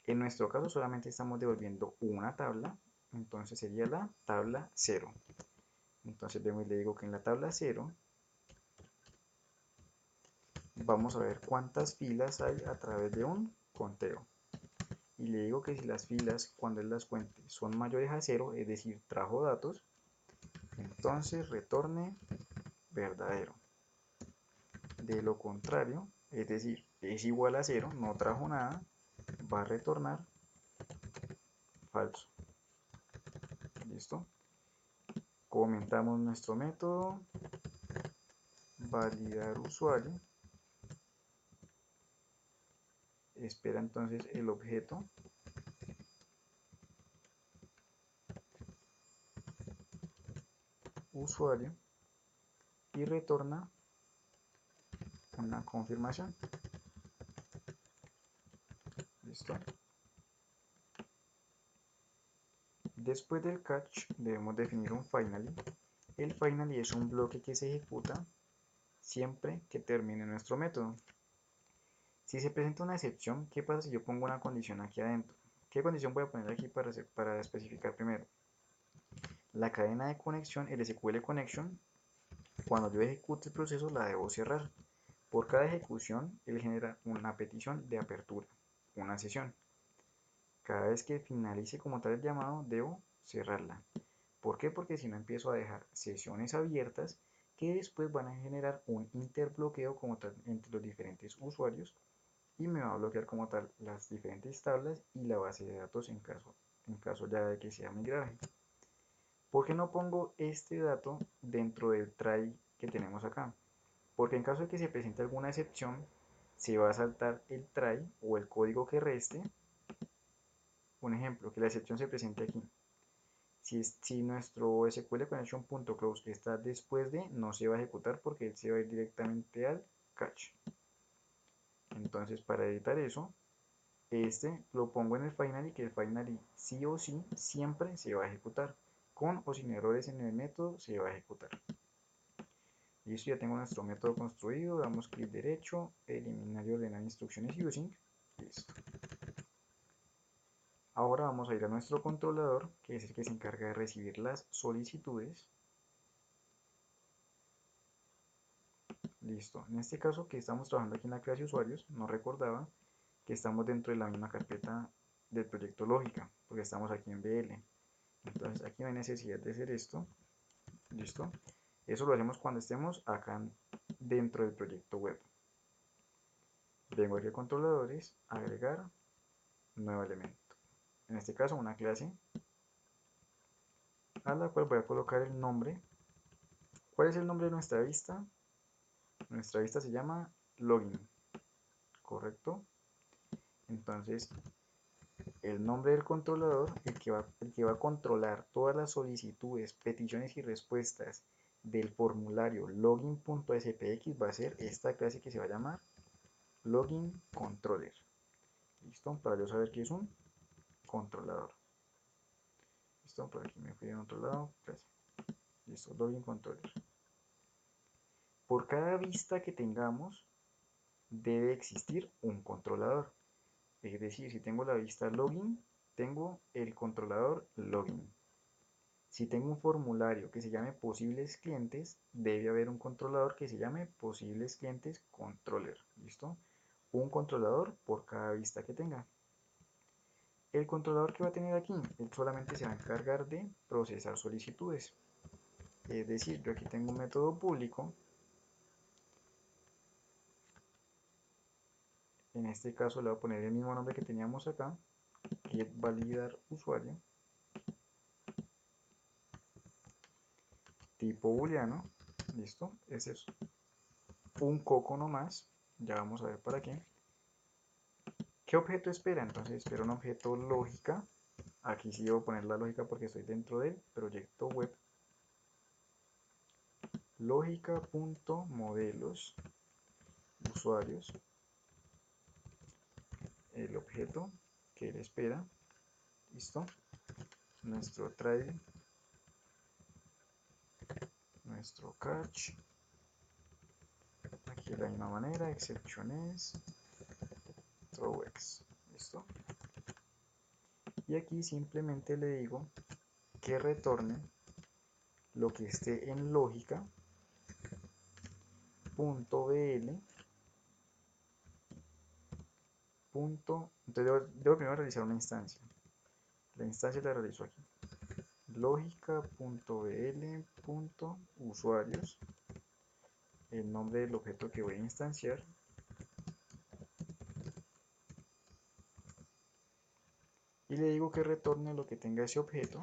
En nuestro caso solamente estamos devolviendo una tabla, entonces sería la tabla 0. Entonces le digo que en la tabla 0 vamos a ver cuántas filas hay a través de un conteo. Y le digo que si las filas, cuando él las cuente, son mayores a 0, es decir, trajo datos, entonces retorne verdadero. De lo contrario, es decir, es igual a 0, no trajo nada, va a retornar falso. ¿Listo? Comentamos nuestro método, validar usuario, espera entonces el objeto, usuario, y retorna una confirmación. ¿Listo? Después del catch debemos definir un finally. El finally es un bloque que se ejecuta siempre que termine nuestro método. Si se presenta una excepción, ¿qué pasa si yo pongo una condición aquí adentro? ¿Qué condición voy a poner aquí para especificar primero? La cadena de conexión, el SQL connection, cuando yo ejecute el proceso la debo cerrar. Por cada ejecución, él genera una petición de apertura, una sesión. Cada vez que finalice como tal el llamado, debo cerrarla. ¿Por qué? Porque si no empiezo a dejar sesiones abiertas que después van a generar un interbloqueo como tal entre los diferentes usuarios y me va a bloquear como tal las diferentes tablas y la base de datos en caso ya de que sea muy grave. ¿Por qué no pongo este dato dentro del try que tenemos acá? Porque en caso de que se presente alguna excepción, se va a saltar el try o el código que reste. Un ejemplo, que la excepción se presente aquí. Si nuestro SQL connection.close está después de, no se va a ejecutar porque él se va a ir directamente al catch. Entonces, para evitar eso, este lo pongo en el finally, que el finally sí o sí siempre se va a ejecutar. Con o sin errores en el método se va a ejecutar. Listo, ya tengo nuestro método construido. Damos clic derecho, eliminar y ordenar instrucciones using. Listo. Ahora vamos a ir a nuestro controlador, que es el que se encarga de recibir las solicitudes. Listo. En este caso que estamos trabajando aquí en la clase de usuarios, no recordaba que estamos dentro de la misma carpeta del proyecto Lógica, porque estamos aquí en BL. Entonces aquí no hay necesidad de hacer esto. Listo. Eso lo hacemos cuando estemos acá dentro del proyecto web. Vengo aquí a controladores, agregar nuevo elemento. En este caso una clase a la cual voy a colocar el nombre. ¿Cuál es el nombre de nuestra vista? Nuestra vista se llama login, ¿correcto? Entonces el nombre del controlador, el que va a controlar todas las solicitudes, peticiones y respuestas del formulario login.spx va a ser esta clase que se va a llamar login controller. ¿Listo? Para yo saber que es un controlador. ¿Listo? Por aquí me fui en otro lado. Clase. Listo, login controller. Por cada vista que tengamos, debe existir un controlador. Es decir, si tengo la vista login, tengo el controlador login. Si tengo un formulario que se llame posibles clientes, debe haber un controlador que se llame posibles clientes controller. ¿Listo? Un controlador por cada vista que tenga. El controlador que va a tener aquí, él solamente se va a encargar de procesar solicitudes. Es decir, yo aquí tengo un método público. En este caso le voy a poner el mismo nombre que teníamos acá, getValidarUsuario, tipo booleano. Listo, ese es un coco nomás. Ya vamos a ver para qué. ¿Qué objeto espera? Entonces espera un objeto lógica. Aquí sí debo poner la lógica porque estoy dentro del proyecto web. Lógica.modelos usuarios. El objeto que él espera. Listo. Nuestro try. Nuestro catch. Aquí de la misma manera. Exceptiones. Throwx. Listo. Y aquí simplemente le digo que retorne lo que esté en lógica.bl. Entonces debo primero realizar una instancia. La instancia la realizo aquí. Lógica.bl.usuarios. El nombre del objeto que voy a instanciar. Y le digo que retorne lo que tenga ese objeto.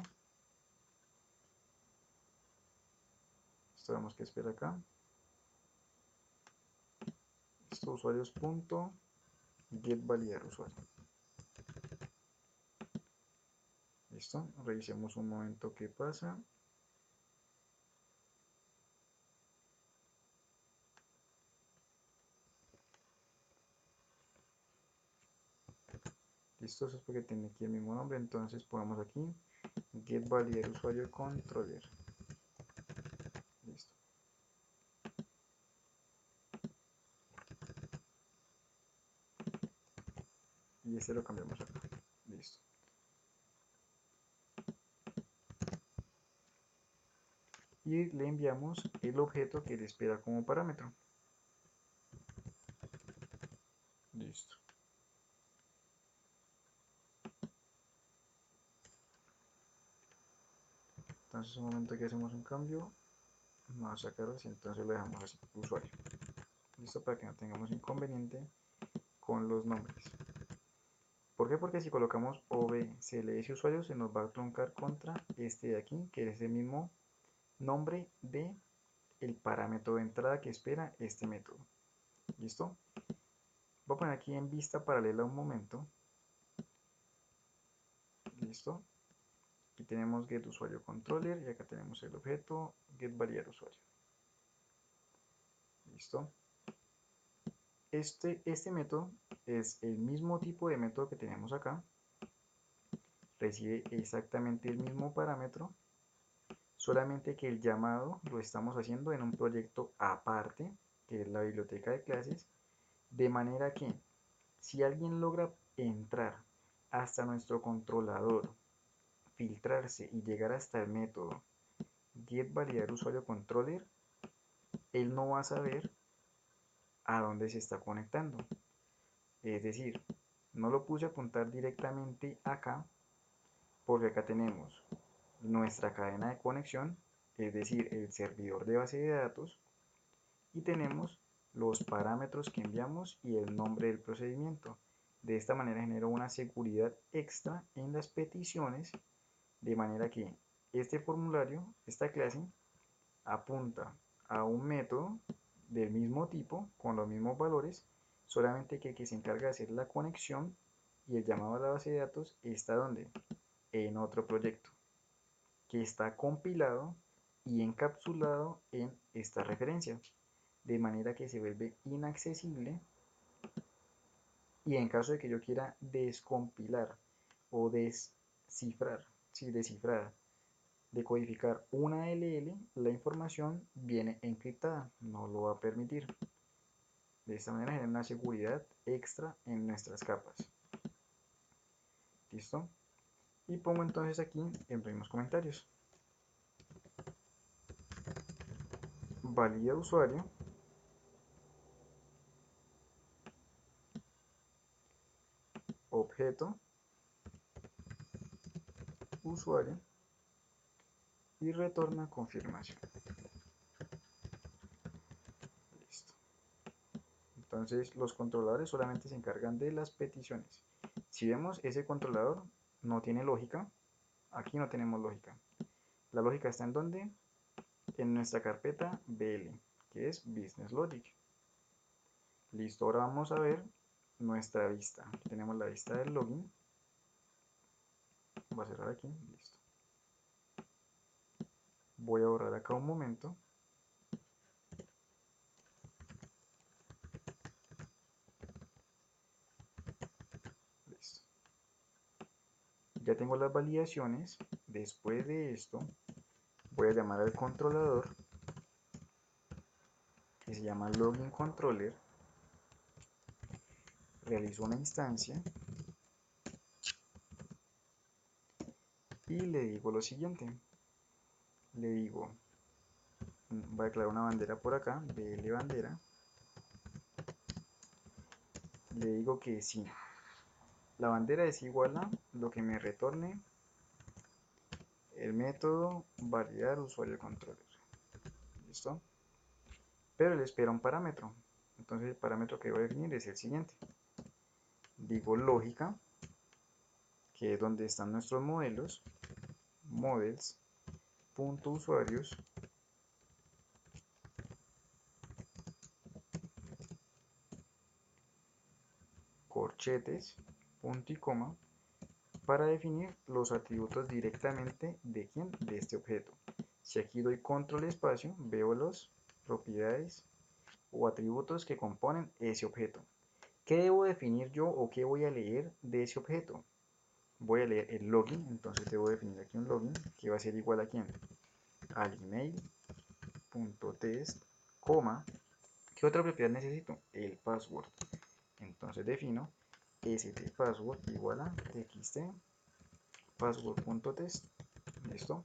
Esto vemos que espera acá. Esto usuarios.getValidarUsuario. Listo, revisemos un momento qué pasa. Listo, eso es porque tiene aquí el mismo nombre, entonces ponemos aquí getValidarUsuarioController. Listo. Y este lo cambiamos acá. Listo. Y le enviamos el objeto que le espera como parámetro. Listo. Entonces, un momento que hacemos un cambio, vamos a sacar así, entonces lo dejamos así, usuario. Listo, para que no tengamos inconveniente con los nombres. ¿Por qué? Porque si colocamos obcls usuario se nos va a truncar contra este de aquí, que es el mismo nombre de el parámetro de entrada que espera este método. ¿Listo? Voy a poner aquí en vista paralela un momento. ¿Listo? Aquí tenemos getUsuarioController y acá tenemos el objeto getValidarUsuario. ¿Listo? Este método es el mismo tipo de método que tenemos acá. Recibe exactamente el mismo parámetro, solamente que el llamado lo estamos haciendo en un proyecto aparte, que es la biblioteca de clases, de manera que si alguien logra entrar hasta nuestro controlador, filtrarse y llegar hasta el método getValidarUsuarioController, él no va a saber a dónde se está conectando. Es decir, no lo puse a apuntar directamente acá, porque acá tenemos nuestra cadena de conexión, es decir, el servidor de base de datos, y tenemos los parámetros que enviamos y el nombre del procedimiento. De esta manera genero una seguridad extra en las peticiones, de manera que este formulario, esta clase, apunta a un método del mismo tipo, con los mismos valores, solamente que el que se encarga de hacer la conexión y el llamado a la base de datos está donde, en otro proyecto, que está compilado y encapsulado en esta referencia, de manera que se vuelve inaccesible, y en caso de que yo quiera descompilar o descifrar, sí, descifrar, decodificar una LL, la información viene encriptada, no lo va a permitir. De esta manera genera una seguridad extra en nuestras capas. ¿Listo? Y pongo entonces aquí en los mismos comentarios. Valida usuario. Objeto. usuario y retorna confirmación. Listo. Entonces los controladores solamente se encargan de las peticiones. Si vemos, ese controlador no tiene lógica. Aquí no tenemos lógica. La lógica está en ¿dónde? En nuestra carpeta BL, que es Business Logic. Listo, ahora vamos a ver nuestra vista. Aquí tenemos la vista del login. Voy a cerrar aquí, listo. Voy a borrar acá un momento. Listo. Ya tengo las validaciones. Después de esto, voy a llamar al controlador, que se llama Login Controller. Realizo una instancia y le digo lo siguiente. Le digo, voy a declarar una bandera por acá, BL bandera. Le digo que sí, la bandera es igual a lo que me retorne el método validar usuario controller. ¿Listo? Pero le espera un parámetro. Entonces el parámetro que voy a definir es el siguiente. Digo lógica, que es donde están nuestros modelos, models.usuarios, corchetes, punto y coma, para definir los atributos directamente de quién, de este objeto. Si aquí doy control espacio, veo las propiedades o atributos que componen ese objeto. ¿Qué debo definir yo o qué voy a leer de ese objeto? Voy a leer el login, entonces debo definir aquí un login que va a ser igual a quién, al email.test, coma, ¿qué otra propiedad necesito? El password. Entonces defino stpassword igual a txt password.test. ¿Listo?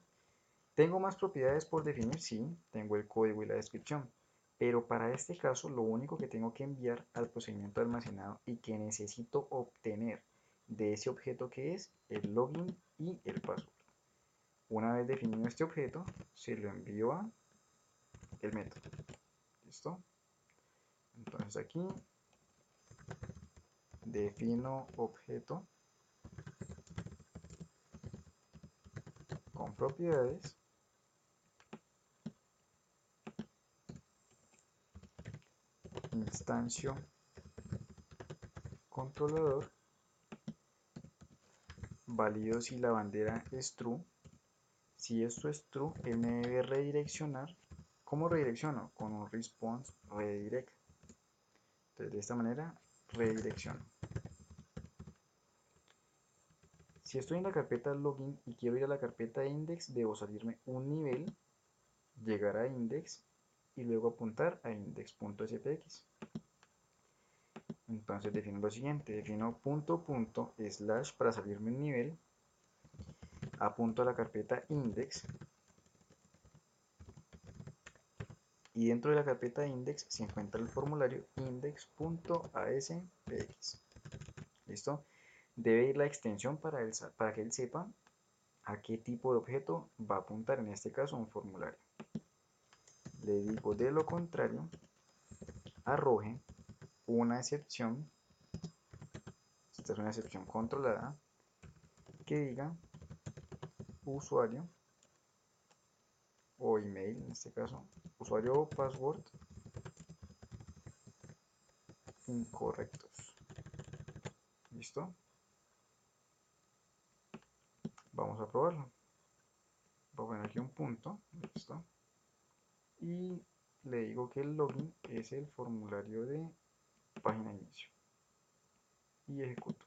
¿Tengo más propiedades por definir? Sí, tengo el código y la descripción. Pero para este caso, lo único que tengo que enviar al procedimiento almacenado y que necesito obtener de ese objeto que es el login y el password. Una vez definido este objeto, se lo envío a el método. ¿Listo? Entonces aquí defino objeto con propiedades instancio controlador, valido si la bandera es true. Si esto es true, él me debe redireccionar. ¿Cómo redirecciono? Con un response redirect. Entonces de esta manera redirecciono. Si estoy en la carpeta login y quiero ir a la carpeta index, debo salirme un nivel, llegar a index y luego apuntar a index.spx. Entonces defino lo siguiente, defino punto slash para salirme un nivel, apunto a la carpeta index y dentro de la carpeta index se encuentra el formulario index.aspx. ¿Listo? Debe ir la extensión para que él sepa a qué tipo de objeto va a apuntar, en este caso un formulario. Le digo de lo contrario, arroje una excepción, esta es una excepción controlada, que diga usuario o email, en este caso, usuario o password incorrectos. ¿Listo? Vamos a probarlo. Voy a poner aquí un punto, ¿listo? Y le digo que el login es el formulario de página de inicio. Y ejecuto.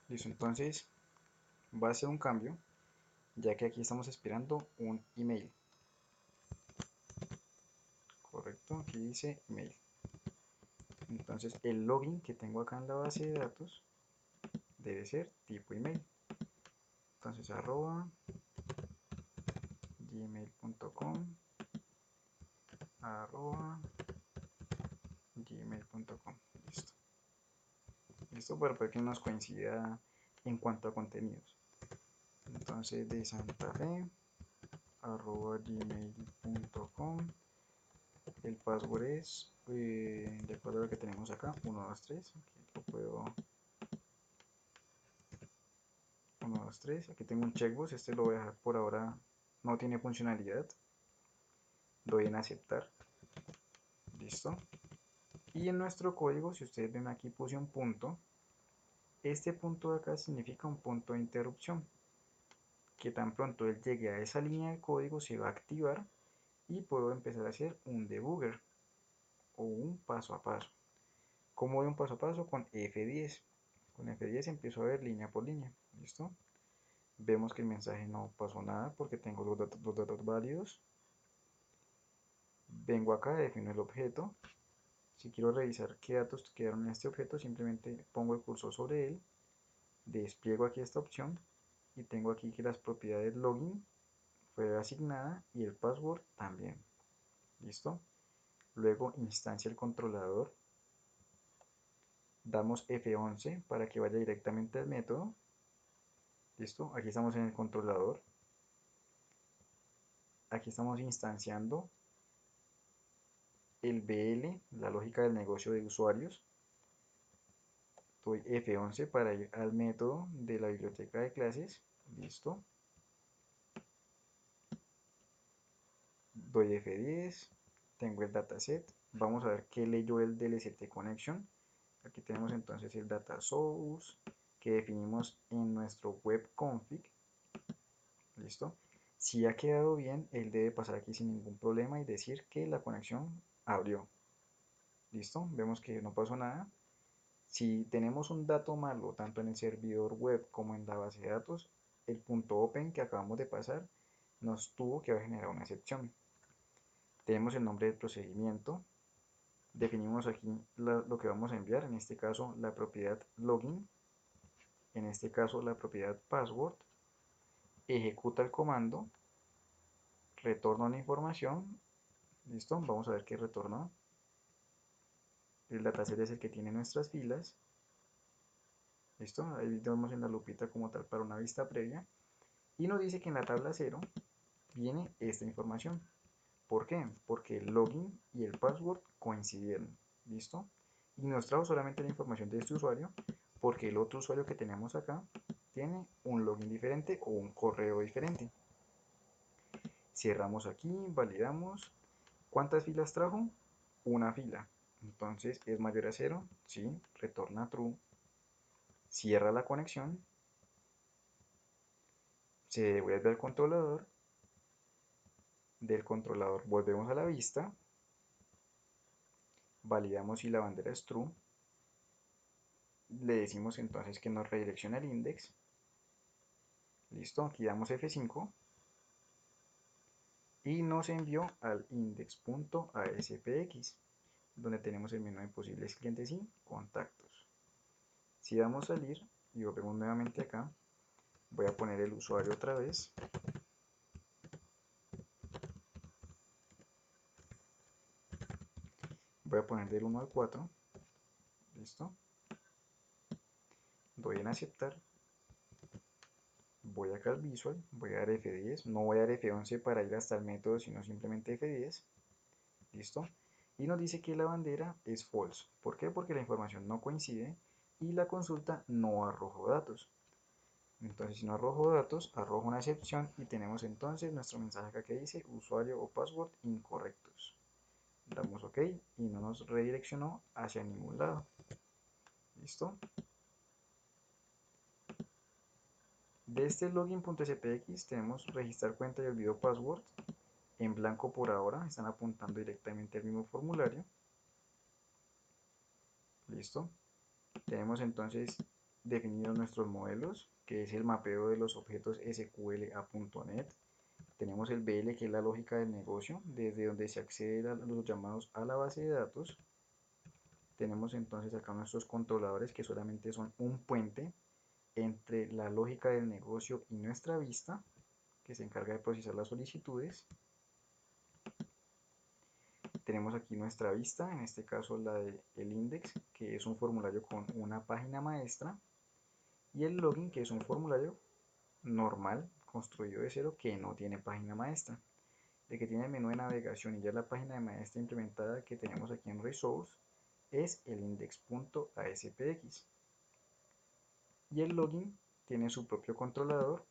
Listo, entonces va a ser un cambio, ya que aquí estamos esperando un email. Correcto, aquí dice email. Entonces el login que tengo acá en la base de datos debe ser tipo email. Entonces arroba gmail.com, arroba gmail.com. Listo. Listo, para que nos coincida en cuanto a contenidos. Entonces de Santa Fe, arroba gmail.com. El password es, de acuerdo a lo que tenemos acá, 1, 2, 3. Aquí lo puedo. 1, 2, 3. Aquí tengo un checkbox. Este lo voy a dejar por ahora. No tiene funcionalidad. Doy en aceptar. Listo. Y en nuestro código, si ustedes ven aquí, puse un punto. Este punto de acá significa un punto de interrupción. Que tan pronto él llegue a esa línea de código, se va a activar y puedo empezar a hacer un debugger o un paso a paso. ¿Cómo voy un paso a paso? Con F10. Con F10 empiezo a ver línea por línea. ¿Listo? Vemos que el mensaje no pasó nada porque tengo los datos válidos. Vengo acá, defino el objeto. Si quiero revisar qué datos quedaron en este objeto, simplemente pongo el cursor sobre él, despliego aquí esta opción y tengo aquí que las propiedades login fue asignada y el password también. ¿Listo? Luego instancia el controlador. Damos F11 para que vaya directamente al método. ¿Listo? Aquí estamos en el controlador. Aquí estamos instanciando el BL, la lógica del negocio de usuarios. Doy F11 para ir al método de la biblioteca de clases. Listo. Doy F10. Tengo el dataset. Vamos a ver qué leyó el DLCT connection. Aquí tenemos entonces el data source que definimos en nuestro web config. Listo. Si ha quedado bien, él debe pasar aquí sin ningún problema y decir que la conexión abrió. Listo. Vemos que no pasó nada. Si tenemos un dato malo tanto en el servidor web como en la base de datos, el punto open que acabamos de pasar nos tuvo que haber generado una excepción. Tenemos el nombre del procedimiento, definimos aquí lo que vamos a enviar, en este caso la propiedad login, en este caso la propiedad password, ejecuta el comando, retorna la información, listo, vamos a ver qué retornó. El dataset es el que tiene nuestras filas, listo, ahí vemos en la lupita como tal para una vista previa. Y nos dice que en la tabla 0 viene esta información. ¿Por qué? Porque el login y el password coincidieron. ¿Listo? Y nos trajo solamente la información de este usuario porque el otro usuario que tenemos acá tiene un login diferente o un correo diferente. Cerramos aquí, validamos. ¿Cuántas filas trajo? Una fila. Entonces es mayor a 0, sí, retorna true. Cierra la conexión. Se devuelve al controlador. Del controlador volvemos a la vista. Validamos si la bandera es true. Le decimos entonces que nos redirecciona el index. Listo, aquí damos F5 y nos envió al index.aspx, donde tenemos el menú de posibles clientes y contactos. Si damos salir y volvemos nuevamente acá, voy a poner el usuario otra vez. Voy a poner del 1 al 4. Listo. Doy en aceptar. Voy acá al visual, voy a dar F10, no voy a dar F11 para ir hasta el método, sino simplemente F10. ¿Listo? Y nos dice que la bandera es false. ¿Por qué? Porque la información no coincide y la consulta no arrojó datos. Entonces, si no arrojo datos, arrojo una excepción y tenemos entonces nuestro mensaje acá que dice usuario o password incorrectos. Damos OK y no nos redireccionó hacia ningún lado. ¿Listo? De este login.spx tenemos registrar cuenta y olvido password. En blanco por ahora, están apuntando directamente al mismo formulario. ¿Listo? Tenemos entonces definidos nuestros modelos, que es el mapeo de los objetos SQL a .NET. Tenemos el BL, que es la lógica del negocio, desde donde se accede a los llamados a la base de datos. Tenemos entonces acá nuestros controladores que solamente son un puente entre la lógica del negocio y nuestra vista, que se encarga de procesar las solicitudes. Tenemos aquí nuestra vista, en este caso la del index, que es un formulario con una página maestra, y el login, que es un formulario normal, construido de cero, que no tiene página maestra. El que tiene el menú de navegación y ya la página de maestra implementada que tenemos aquí en Resource es el index.aspx. Y el login tiene su propio controlador,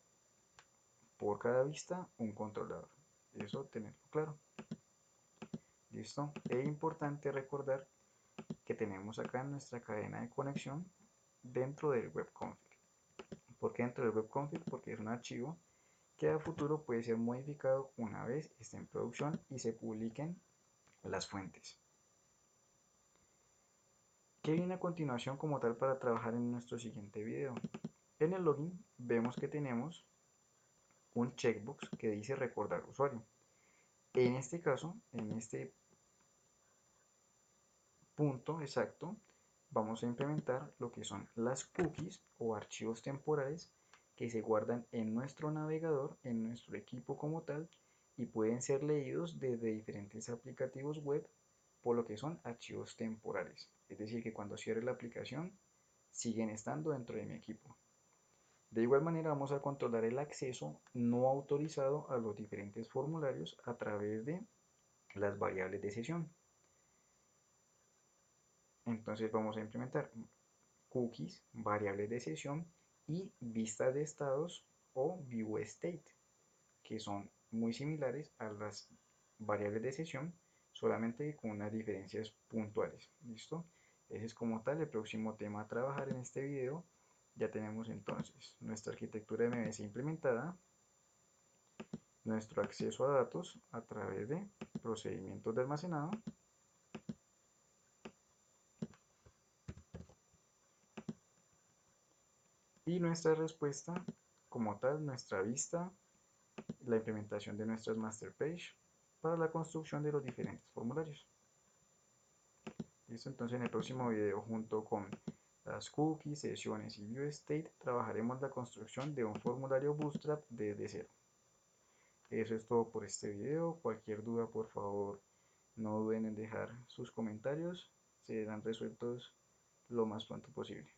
por cada vista un controlador. Eso tenerlo claro. ¿Listo? Es importante recordar que tenemos acá nuestra cadena de conexión dentro del webconfig. ¿Por qué dentro del webconfig? Porque es un archivo que a futuro puede ser modificado una vez esté en producción y se publiquen las fuentes. ¿Qué viene a continuación como tal para trabajar en nuestro siguiente video? En el login vemos que tenemos un checkbox que dice recordar usuario. En este caso, en este punto exacto, vamos a implementar lo que son las cookies o archivos temporales que se guardan en nuestro navegador, en nuestro equipo como tal, y pueden ser leídos desde diferentes aplicativos web por lo que son archivos temporales. Es decir, que cuando cierre la aplicación, siguen estando dentro de mi equipo. De igual manera vamos a controlar el acceso no autorizado a los diferentes formularios a través de las variables de sesión. Entonces vamos a implementar cookies, variables de sesión y vistas de estados o view state, que son muy similares a las variables de sesión, solamente con unas diferencias puntuales. ¿Listo? Ese es como tal el próximo tema a trabajar en este video. Ya tenemos entonces nuestra arquitectura MVC implementada, nuestro acceso a datos a través de procedimientos de almacenado, y nuestra respuesta como tal, nuestra vista, la implementación de nuestras master page para la construcción de los diferentes formularios. ¿Listo? Entonces en el próximo video, junto con las cookies, sesiones y view state, trabajaremos la construcción de un formulario Bootstrap desde cero. Eso es todo por este video. Cualquier duda, por favor, no duden en dejar sus comentarios. Serán resueltos lo más pronto posible.